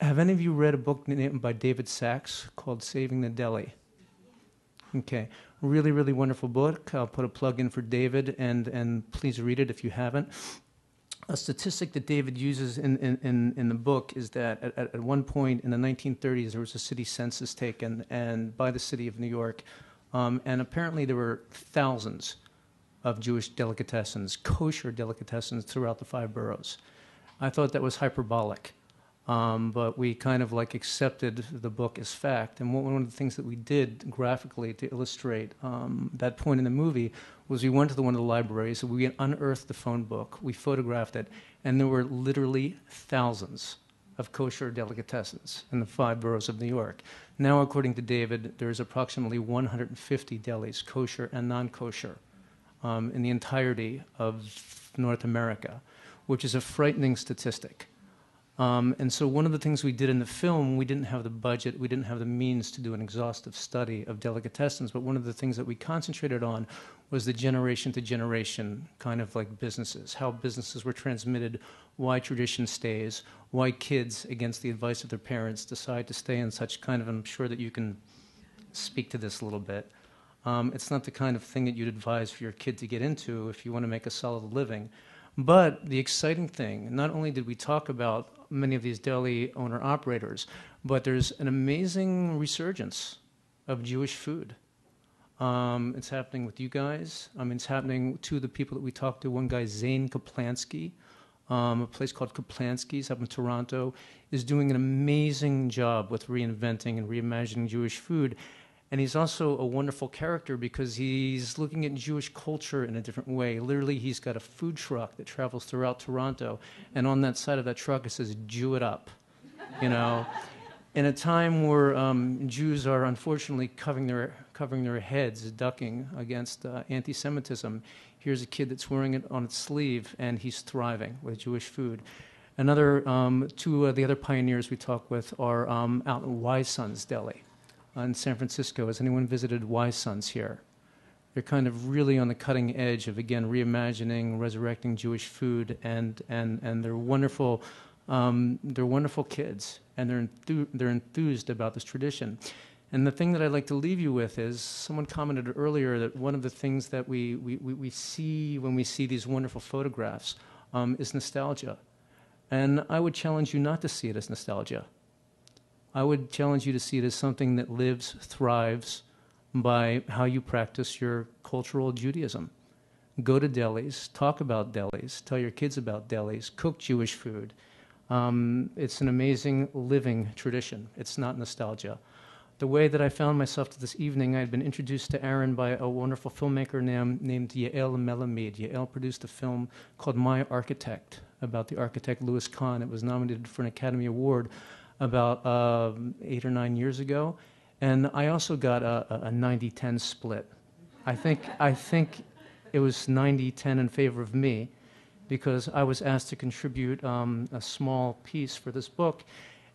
[SPEAKER 6] any of you read a book by David Sachs called Saving the Deli? Okay, really, really wonderful book. I'll put a plug in for David, and please read it if you haven't. A statistic that David uses in the book is that at one point in the 1930s, there was a city census taken and by the city of New York, and apparently there were thousands of Jewish delicatessens, kosher delicatessens throughout the 5 boroughs. I thought that was hyperbolic. But we kind of like accepted the book as fact. And one of the things that we did graphically to illustrate that point in the movie was we went to one of the libraries, we unearthed the phone book, we photographed it, and there were literally thousands of kosher delicatessens in the 5 boroughs of New York. Now, according to David, there's approximately 150 delis, kosher and non-kosher, in the entirety of North America, which is a frightening statistic. And so one of the things we did in the film, we didn't have the budget, we didn't have the means to do an exhaustive study of delicatessens, but one of the things that we concentrated on was the generation to generation kind of like businesses, how businesses were transmitted, why tradition stays, why kids, against the advice of their parents, decide to stay in such kind of, I'm sure that you can speak to this a little bit. It's not the kind of thing that you'd advise for your kid to get into if you want to make a solid living. But the exciting thing, not only did we talk about many of these deli owner-operators, but there's an amazing resurgence of Jewish food. It's happening with you guys. It's happening to the people that we talked to. One guy, Zane Kaplansky, a place called Kaplansky's up in Toronto, is doing an amazing job with reinventing and reimagining Jewish food. And he's also a wonderful character because he's looking at Jewish culture in a different way. Literally, he's got a food truck that travels throughout Toronto, and on that side of that truck it says, "Jew it up," you know. In a time where Jews are unfortunately covering their heads, ducking against anti-Semitism, here's a kid that's wearing it on its sleeve, and he's thriving with Jewish food. Another two of the other pioneers we talk with are out in Wise Sons Deli in San Francisco. Has anyone visited Wise Sons here? They're kind of really on the cutting edge of, again, reimagining, resurrecting Jewish food, and they're wonderful kids, and they're enthused about this tradition. And the thing that I'd like to leave you with is, someone commented earlier that one of the things that we see when we see these wonderful photographs is nostalgia. And I would challenge you not to see it as nostalgia. I would challenge you to see it as something that lives, thrives by how you practice your cultural Judaism. Go to delis, talk about delis, tell your kids about delis, cook Jewish food. It's an amazing living tradition. It's not nostalgia. The way that I found myself to this evening, I had been introduced to Aaron by a wonderful filmmaker named Yael Melamed. Yael produced a film called My Architect about the architect Louis Kahn. It was nominated for an Academy Award about 8 or 9 years ago, and I also got a 90-10 split. I think it was 90-10 in favor of me, because I was asked to contribute a small piece for this book,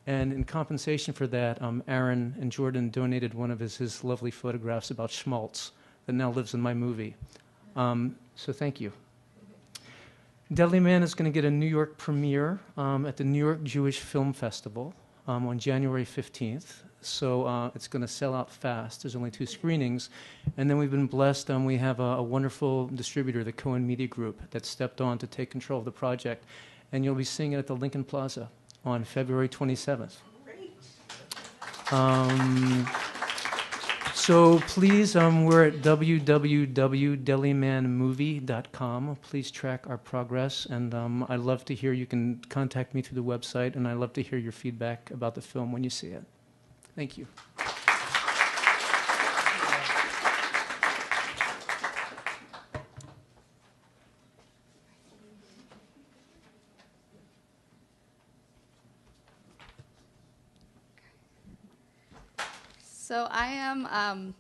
[SPEAKER 6] and in compensation for that, Aaron and Jordan donated one of his lovely photographs about schmaltz that now lives in my movie. So thank you. Deli Man is going to get a New York premiere at the New York Jewish Film Festival on January 15th. So it's going to sell out fast. There's only 2 screenings. And then we've been blessed. We have a wonderful distributor, the Cohen Media Group, that stepped on to take control of the project. And you'll be seeing it at the Lincoln Plaza on February 27th.
[SPEAKER 4] Great.
[SPEAKER 6] So please, we're at www.delimanmovie.com. Please track our progress, and I'd love to hear. You can contact me through the website, and I'd love to hear your feedback about the film when you see it. Thank you.
[SPEAKER 3] So I am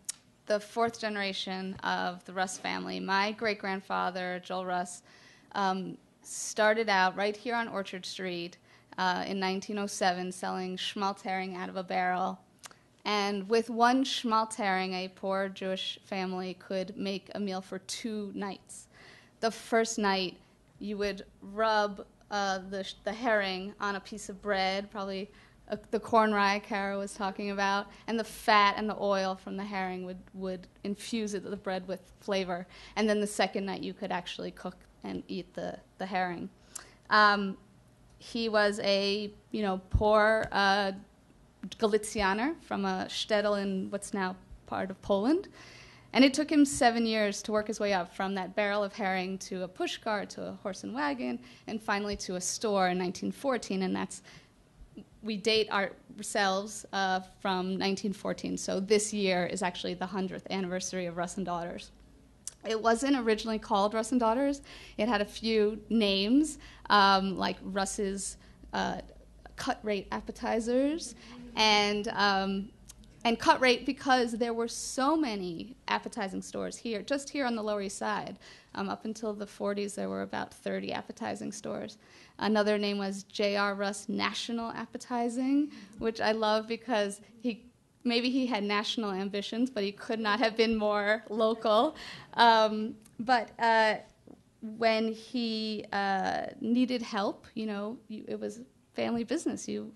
[SPEAKER 3] the 4th generation of the Russ family. My great-grandfather, Joel Russ, started out right here on Orchard Street in 1907 selling schmaltz herring out of a barrel. And with one schmaltz herring, a poor Jewish family could make a meal for 2 nights. The first night, you would rub the herring on a piece of bread, probably the corn rye Cara was talking about, and the fat and the oil from the herring would infuse the bread with flavor. And then the second night, you could actually cook and eat the herring. He was a poor Galicianer from a shtetl in what's now part of Poland. And it took him 7 years to work his way up from that barrel of herring to a pushcart, to a horse and wagon, and finally to a store in 1914. And that's we date ourselves from 1914. So this year is actually the 100th anniversary of Russ Daughters. It wasn't originally called Russ Daughters. It had a few names, like Russ's cut rate appetizers, and cut rate because there were so many appetizing stores here, just here on the Lower East Side. Up until the 40s, there were about 30 appetizing stores. Another name was J.R. Russ National Appetizing, which I love because maybe he had national ambitions, but he could not have been more local. But when he needed help, it was family business. You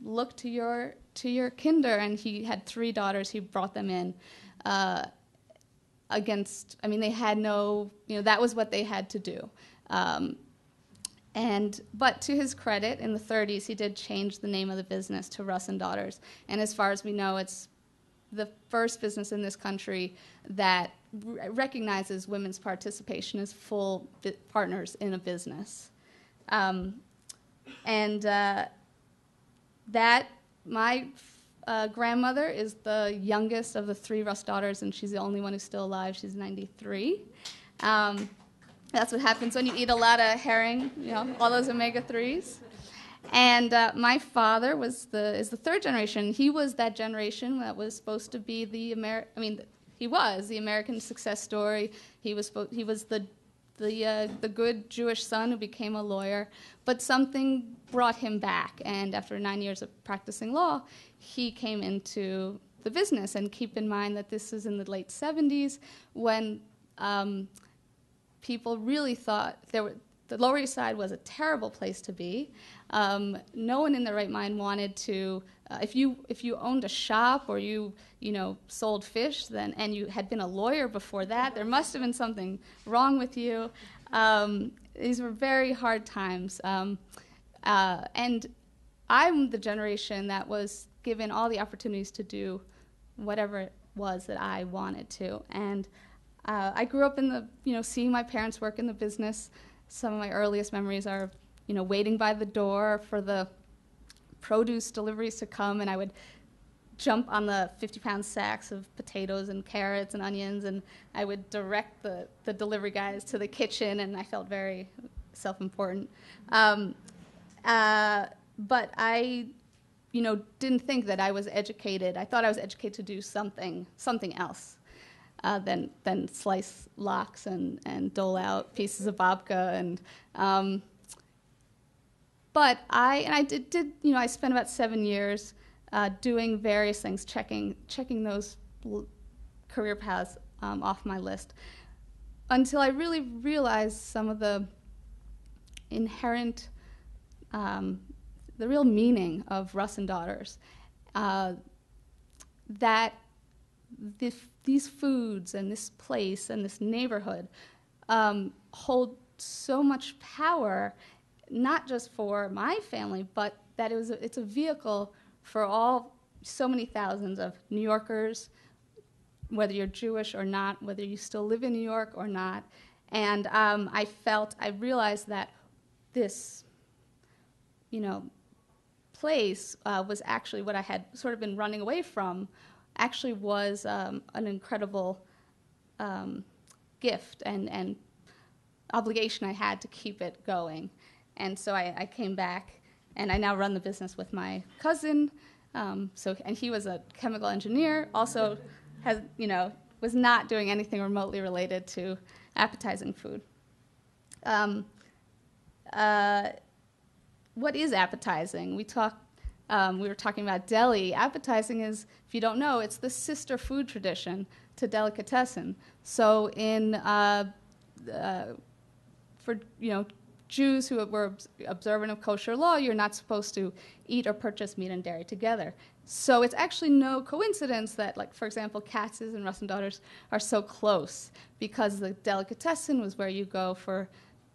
[SPEAKER 3] look to your kinder, and he had 3 daughters. He brought them in they had no, that was what they had to do. But to his credit, in the 30s, he did change the name of the business to Russ Daughters. And as far as we know, it's the first business in this country that recognizes women's participation as full partners in a business. My grandmother is the youngest of the 3 Russ daughters, and she's the only one who's still alive. She's 93. That's what happens when you eat a lot of herring, all those omega-3s. And my father is the 3rd generation. He was that generation that was supposed to be he was the American success story. He was the good Jewish son who became a lawyer, but something brought him back. And after 9 years of practicing law, he came into the business. And keep in mind that this is in the late 70s when people really thought the Lower East Side was a terrible place to be. No one in their right mind wanted to. If you owned a shop or you sold fish, and you had been a lawyer before that, there must have been something wrong with you. These were very hard times, and I'm the generation that was given all the opportunities to do whatever it was that I wanted to. And I grew up seeing my parents work in the business. Some of my earliest memories are, waiting by the door for the produce deliveries to come, and I would jump on the 50-pound sacks of potatoes and carrots and onions, and I would direct the delivery guys to the kitchen, and I felt very self-important. But I, didn't think that I was educated. I thought I was educated to do something else than slice lox and dole out pieces of babka. And but I did I spent about 7 years doing various things, checking those career paths off my list, until I really realized some of the inherent, the real meaning of Russ Daughters, that these foods and this place and this neighborhood hold so much power, not just for my family, but that it's a vehicle for so many thousands of New Yorkers, whether you're Jewish or not, whether you still live in New York or not. And I realized that this, place was actually what I had sort of been running away from, actually was an incredible gift and obligation I had to keep it going. And so I came back, and I now run the business with my cousin. And he was a chemical engineer, also was not doing anything remotely related to appetizing food. What is appetizing? We were talking about deli. Appetizing is, if you don't know, it's the sister food tradition to delicatessen. So for Jews who were observant of kosher law, you're not supposed to eat or purchase meat and dairy together. So it's actually no coincidence that, like, for example, Katz's and Russ Daughters are so close, because the delicatessen was where you go for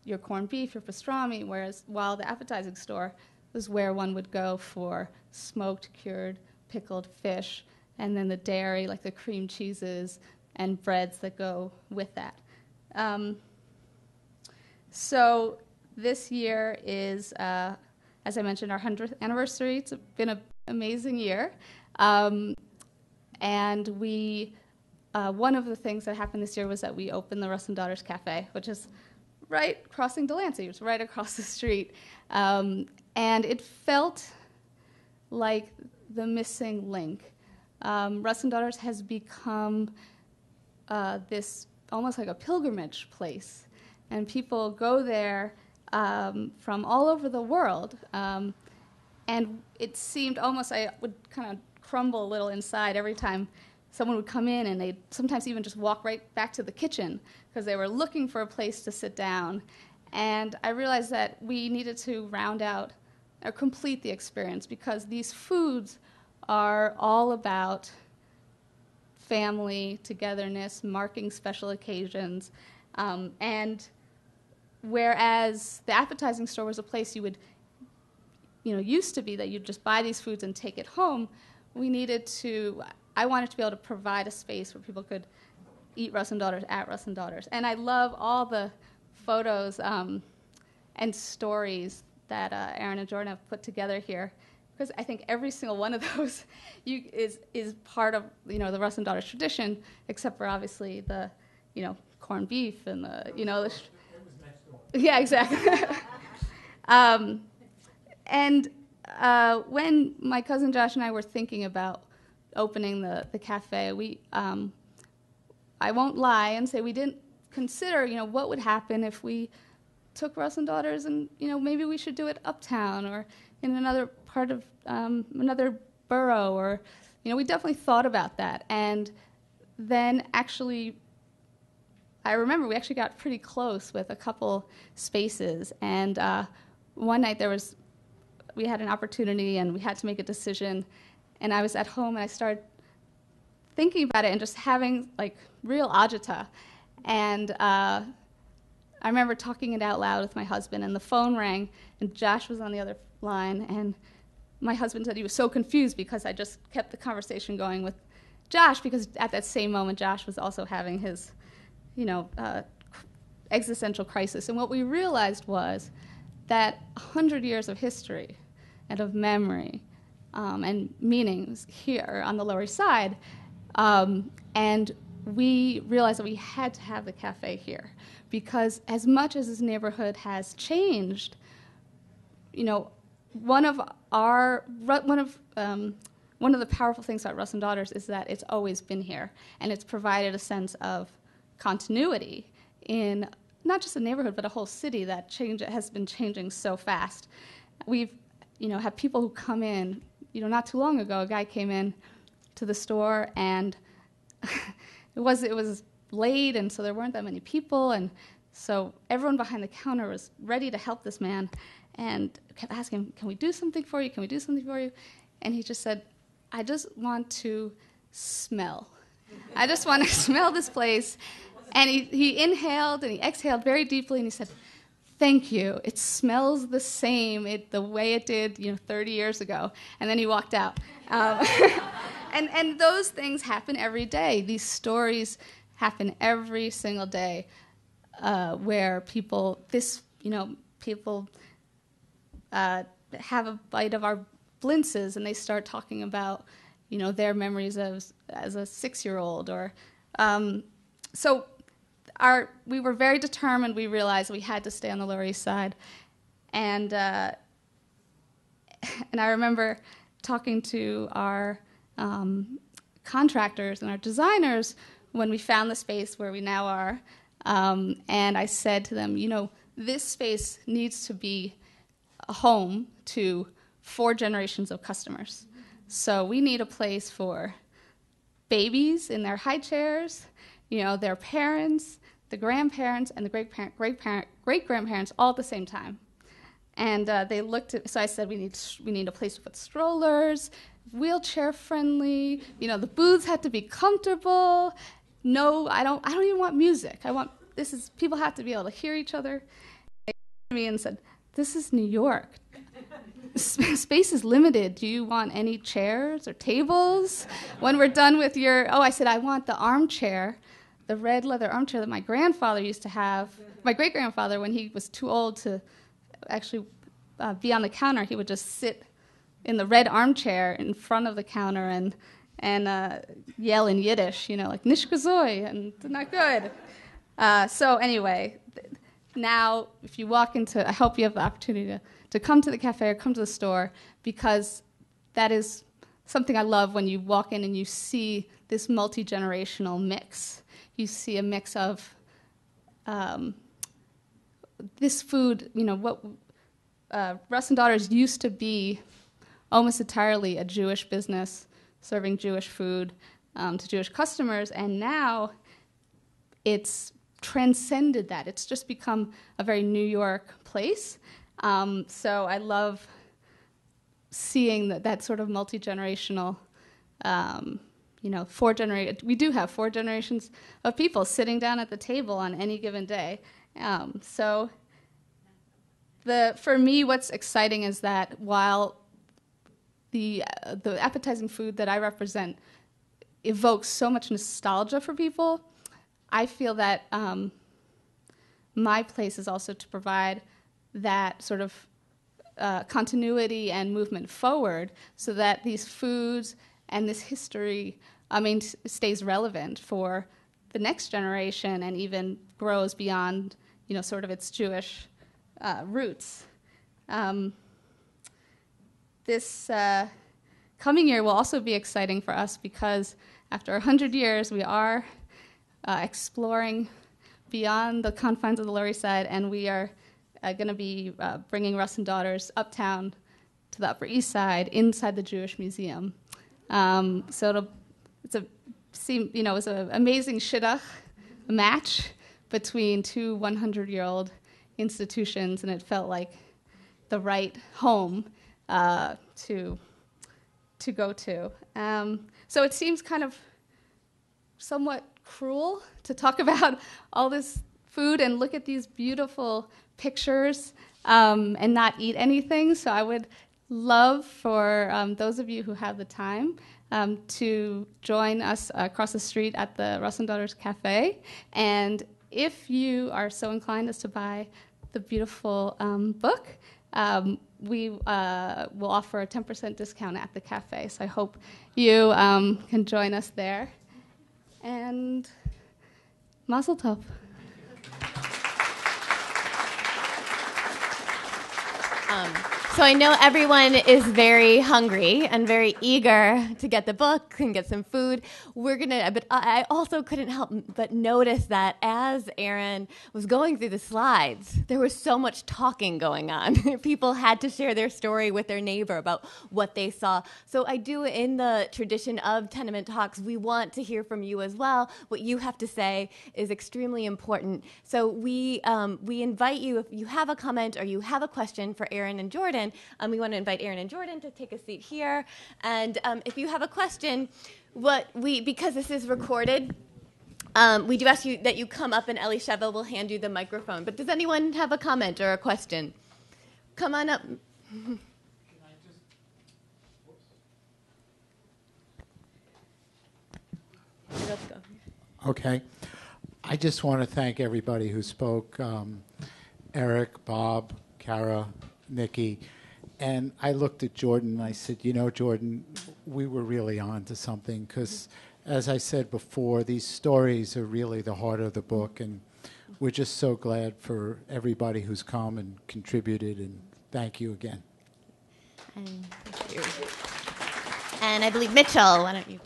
[SPEAKER 3] your corned beef, your pastrami, while the appetizing store was where one would go for smoked, cured, pickled fish, and then the dairy, like the cream cheeses and breads that go with that. So this year is, as as I mentioned, our 100th anniversary. It's been an amazing year. And we, one of the things that happened this year was that we opened the Russ Daughters Cafe, which is right crossing Delancey. It's right across the street. And it felt like the missing link. Russ Daughters has become this almost like a pilgrimage place. And people go there from all over the world. And it seemed almost, I would kind of crumble a little inside every time someone would come in, and they'd sometimes even just walk right back to the kitchen because they were looking for a place to sit down. And I realized that we needed to round out or complete the experience, because these foods are all about family, togetherness, marking special occasions. And whereas the appetizing store was a place you would, used to be that you'd just buy these foods and take it home, I wanted to be able to provide a space where people could eat Russ Daughters at Russ Daughters. And I love all the photos and stories that Aaron and Jordan have put together here, because I think every single one of those is part of the Russ Daughters tradition, except for obviously the corned beef and the it was next door. Yeah, exactly. And when my cousin Josh and I were thinking about opening the cafe, I won't lie and say we didn't consider what would happen if we took Russ Daughters and maybe we should do it uptown or in another part of another borough, or we definitely thought about that. And then actually I remember we actually got pretty close with a couple spaces, and one night we had an opportunity and we had to make a decision, and I was at home and I started thinking about it and just having like real agita. And I remember talking it out loud with my husband, and the phone rang, and Josh was on the other line, and my husband said he was so confused because I just kept the conversation going with Josh, because at that same moment Josh was also having his existential crisis. And what we realized was that 100 years of history and of memory and meanings here on the Lower East Side, and we realized that we had to have the cafe here, because as much as this neighborhood has changed, one of the powerful things about Russ Daughters is that it's always been here, and it's provided a sense of continuity in not just a neighborhood but a whole city that has been changing so fast. We've had people who come in. Not too long ago, a guy came in to the store, and it was late, and so there weren't that many people, and so everyone behind the counter was ready to help this man, and kept asking him, "Can we do something for you? Can we do something for you?" And he just said, "I just want to smell. I just want to smell this place." And he inhaled and he exhaled very deeply, and he said, "Thank you. It smells the same the way it did 30 years ago." And then he walked out. And those things happen every day. These stories happen every single day, where people have a bite of our blintzes, and they start talking about their memories as a 6-year-old. Or so we were very determined. We realized we had to stay on the Lower East Side, and I remember talking to our contractors and our designers when we found the space where we now are, and I said to them, this space needs to be a home to 4 generations of customers. So we need a place for babies in their high chairs, their parents, the grandparents, and the great-grandparents all at the same time. And they looked at, so I said, we need a place to put strollers, wheelchair friendly, the booths had to be comfortable. No, I don't even want music. People have to be able to hear each other. They came to me and said, "This is New York. Space is limited. Do you want any chairs or tables when we're done with your..." Oh, I said, "I want the armchair, the red leather armchair that my grandfather used to have, my great-grandfather, when he was too old to actually be on the counter, he would just sit in the red armchair in front of the counter and yell in Yiddish, like "Nish kazoi" and "not good." So anyway, now if you walk into, I hope you have the opportunity to come to the cafe or come to the store, because that is something I love when you walk in and you see this multi-generational mix. You see a mix of this food, what Russ and Daughters used to be almost entirely a Jewish business serving Jewish food to Jewish customers, and now it's transcended that. It's just become a very New York place. So I love seeing that sort of multi-generational, we do have 4 generations of people sitting down at the table on any given day. So for me, what's exciting is that while the appetizing food that I represent evokes so much nostalgia for people, I feel that my place is also to provide that sort of continuity and movement forward, so that these foods and this history, stays relevant for the next generation and even grows beyond, sort of its Jewish roots. This coming year will also be exciting for us, because after 100 years, we are exploring beyond the confines of the Lower East Side, and we are going to be bringing Russ and Daughters uptown to the Upper East Side, inside the Jewish Museum. So it's an amazing shidduch, a match between 2 100-year-old institutions, and it felt like the right home to go to. So it seems kind of somewhat cruel to talk about all this food and look at these beautiful pictures and not eat anything. So I would love for those of you who have the time to join us across the street at the Russ and Daughters Cafe. And if you are so inclined as to buy the beautiful book, we will offer a 10% discount at the cafe. So I hope you can join us there. And Mazel Tov.
[SPEAKER 7] So I know everyone is very hungry and very eager to get the book and get some food. But I also couldn't help but notice that as Aaron was going through the slides, there was so much talking going on. People had to share their story with their neighbor about what they saw. So I do, in the tradition of Tenement Talks, we want to hear from you as well. What you have to say is extremely important. So we invite you, if you have a comment or you have a question for Aaron and Jordan, we want to invite Aaron and Jordan to take a seat here. And if you have a question, because this is recorded, we do ask you that you come up, and Elisheva will hand you the microphone. But does anyone have a comment or a question? Come on up. Let's go.
[SPEAKER 1] Okay. I just want to thank everybody who spoke, Erik, Bob, Cara, Niki. And I looked at Jordan and I said, Jordan, we were really on to something, because, as I said before, these stories are really the heart of the book, and we're just so glad for everybody who's come and contributed, and thank you again.
[SPEAKER 7] And thank you. And I believe Mitchell, why don't you?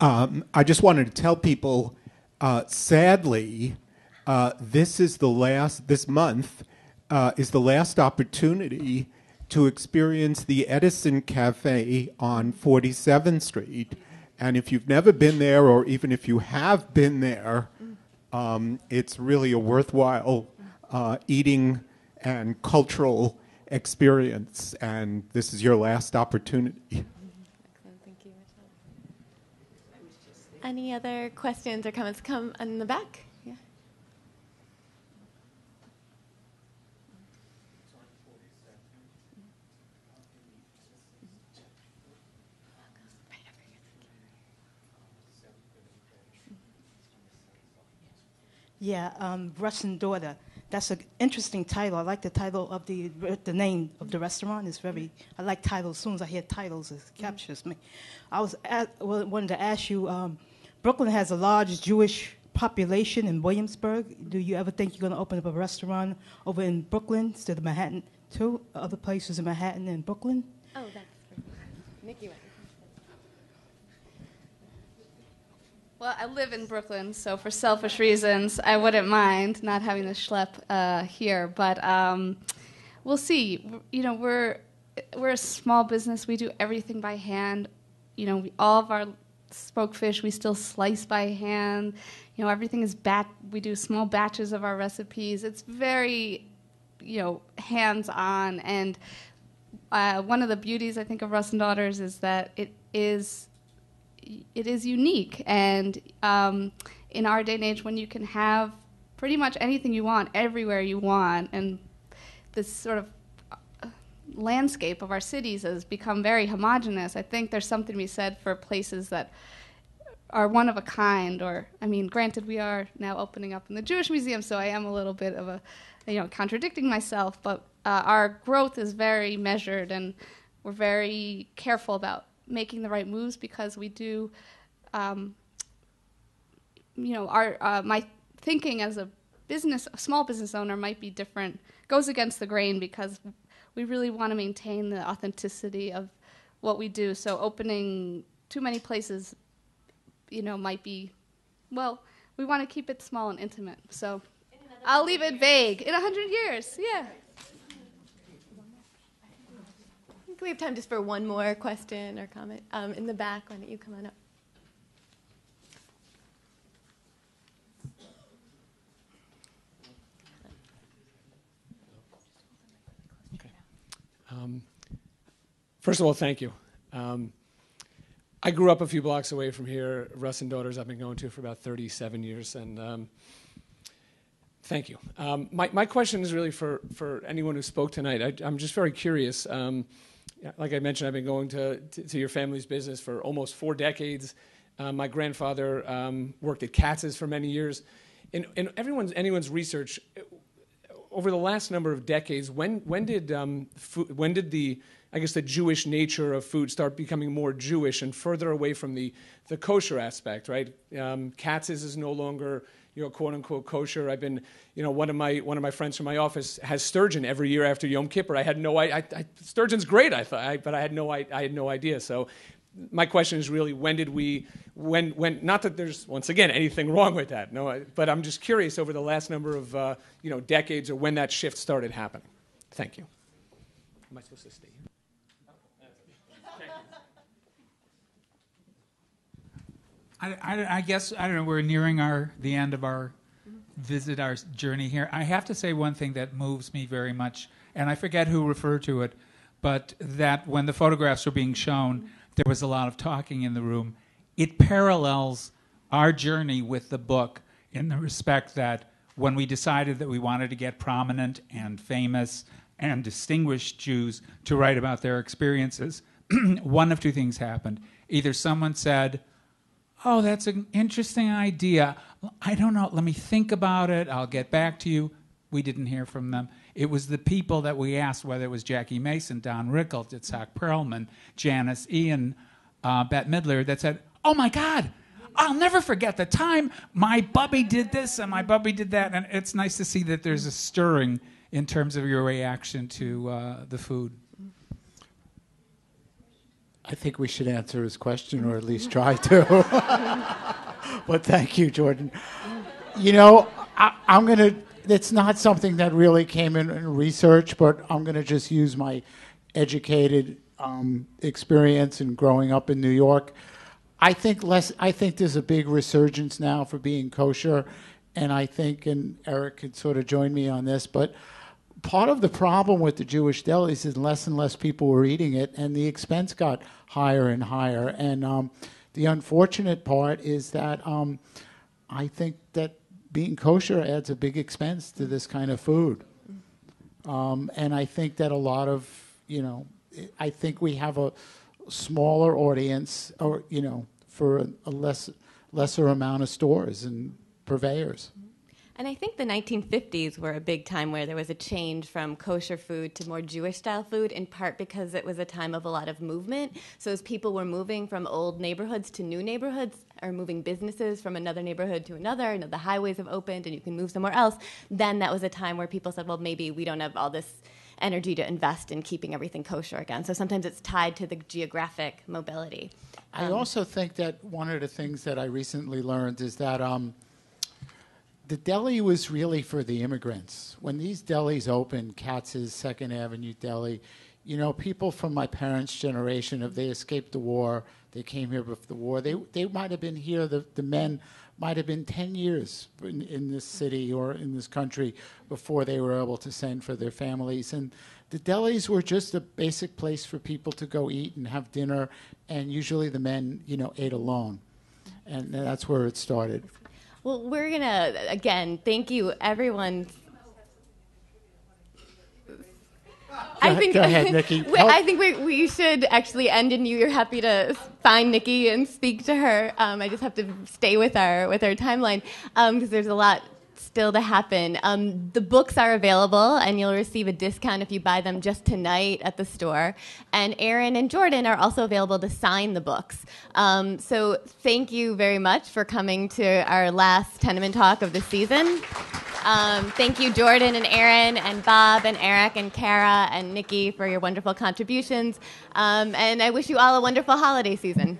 [SPEAKER 8] I just wanted to tell people, sadly, this month is the last opportunity to experience the Edison Cafe on 47th Street. And if you've never been there, or even if you have been there, it's really a worthwhile eating and cultural experience. And this is your last opportunity.
[SPEAKER 7] Any other questions or comments? Come in the back. Yeah.
[SPEAKER 9] Yeah, Russ and Daughter. That's an interesting title. I like the title of the name of the restaurant. It's very. I like titles. As soon as I hear titles, it captures me. Wanted to ask you. Brooklyn has a large Jewish population in Williamsburg. Do you ever think you're going to open up a restaurant over in Brooklyn instead of Manhattan too? Other places in Manhattan and Brooklyn?
[SPEAKER 7] Oh, that's Niki.
[SPEAKER 3] Well, I live in Brooklyn, so for selfish reasons, I wouldn't mind not having to schlep here. But we'll see. You know, we're a small business. We do everything by hand. You know, all of our smoked fish we still slice by hand. You know, everything is we do small batches of our recipes. It's very, you know, hands-on. And one of the beauties, I think, of Russ and Daughters is that it is unique, and in our day and age, when you can have pretty much anything you want everywhere you want, and this sort of landscape of our cities has become very homogenous, I think there's something to be said for places that are one of a kind. Or, I mean, granted, we are now opening up in the Jewish Museum, so I am a little bit of a, you know, contradicting myself, but our growth is very measured, and we're very careful about making the right moves, because we do, you know, my thinking as a small business owner might be different, goes against the grain, because we really want to maintain the authenticity of what we do. So opening too many places, you know, might be, well, we want to keep it small and intimate. So I'll leave it vague. In 100 years, yeah.
[SPEAKER 7] We have time just for one more question or comment. In the back, why don't you come on up?
[SPEAKER 10] Okay. First of all, thank you. I grew up a few blocks away from here. Russ and Daughters I've been going to for about 37 years, and thank you. My question is really for anyone who spoke tonight. I'm just very curious. Like I mentioned, I've been going to your family's business for almost 4 decades. My grandfather worked at Katz's for many years. In anyone's research, over the last number of decades, when did the Jewish nature of food start becoming more Jewish and further away from the kosher aspect, right? Katz's is no longer, you know, quote unquote kosher. I've been, you know, one of my friends from my office has sturgeon every year after Yom Kippur. I had no idea. Sturgeon's great, I thought, but I had no idea. So my question is really, when not that there's, once again, anything wrong with that, no, but I'm just curious over the last number of decades, or when that shift started happening. Thank you. Am I supposed to stay here?
[SPEAKER 2] I guess, I don't know, we're nearing the end of our visit, our journey here. I have to say one thing that moves me very much, and I forget who referred to it, but that when the photographs were being shown, there was a lot of talking in the room. It parallels our journey with the book in the respect that when we decided that we wanted to get prominent and famous and distinguished Jews to write about their experiences, one of two things happened. Either someone said, "Oh, that's an interesting idea. I don't know. Let me think about it. I'll get back to you." We didn't hear from them. It was the people that we asked, whether it was Jackie Mason, Don Rickles, Itzhak Perlman, Janice Ian, Bette Midler, that said, "Oh, my God, I'll never forget the time my bubby did this and my bubby did that." And it's nice to see that there's a stirring in terms of your reaction to the food.
[SPEAKER 1] I think we should answer his question, or at least try to. But thank you, Jordan. You know, I'm going to, it's not something that really came in research, but I'm going to just use my educated experience in growing up in New York. I think there's a big resurgence now for being kosher, and I think, and Erik could sort of join me on this, but part of the problem with the Jewish delis is less and less people were eating it, and the expense got higher and higher. And the unfortunate part is that I think that being kosher adds a big expense to this kind of food. And I think that a lot of, you know, I think we have a smaller audience, or, you know, for a lesser amount of stores and purveyors.
[SPEAKER 7] And I think the 1950s were a big time where there was a change from kosher food to more Jewish-style food, in part because it was a time of a lot of movement. So as people were moving from old neighborhoods to new neighborhoods, or moving businesses from another neighborhood to another, and the highways have opened and you can move somewhere else, then that was a time where people said, well, maybe we don't have all this energy to invest in keeping everything kosher again. So sometimes it's tied to the geographic mobility.
[SPEAKER 1] I also think that one of the things that I recently learned is that the deli was really for the immigrants. When these delis opened, Katz's, Second Avenue Deli, you know, people from my parents' generation, if they escaped the war, they came here before the war, they might have been here, the men might have been 10 years in this city or in this country before they were able to send for their families. And the delis were just a basic place for people to go eat and have dinner, and usually the men, you know, ate alone. And that's where it started.
[SPEAKER 7] Well, we're going to, again, thank you, everyone.
[SPEAKER 1] Go ahead, Niki.
[SPEAKER 7] I think we should actually end, and you're happy to find Niki and speak to her. I just have to stay with our timeline because there's a lot still to happen. The books are available, and you'll receive a discount if you buy them just tonight at the store. And Aaron and Jordan are also available to sign the books. So thank you very much for coming to our last Tenement Talk of the season. Thank you, Jordan and Aaron and Bob and Erik and Cara and Niki for your wonderful contributions. And I wish you all a wonderful holiday season.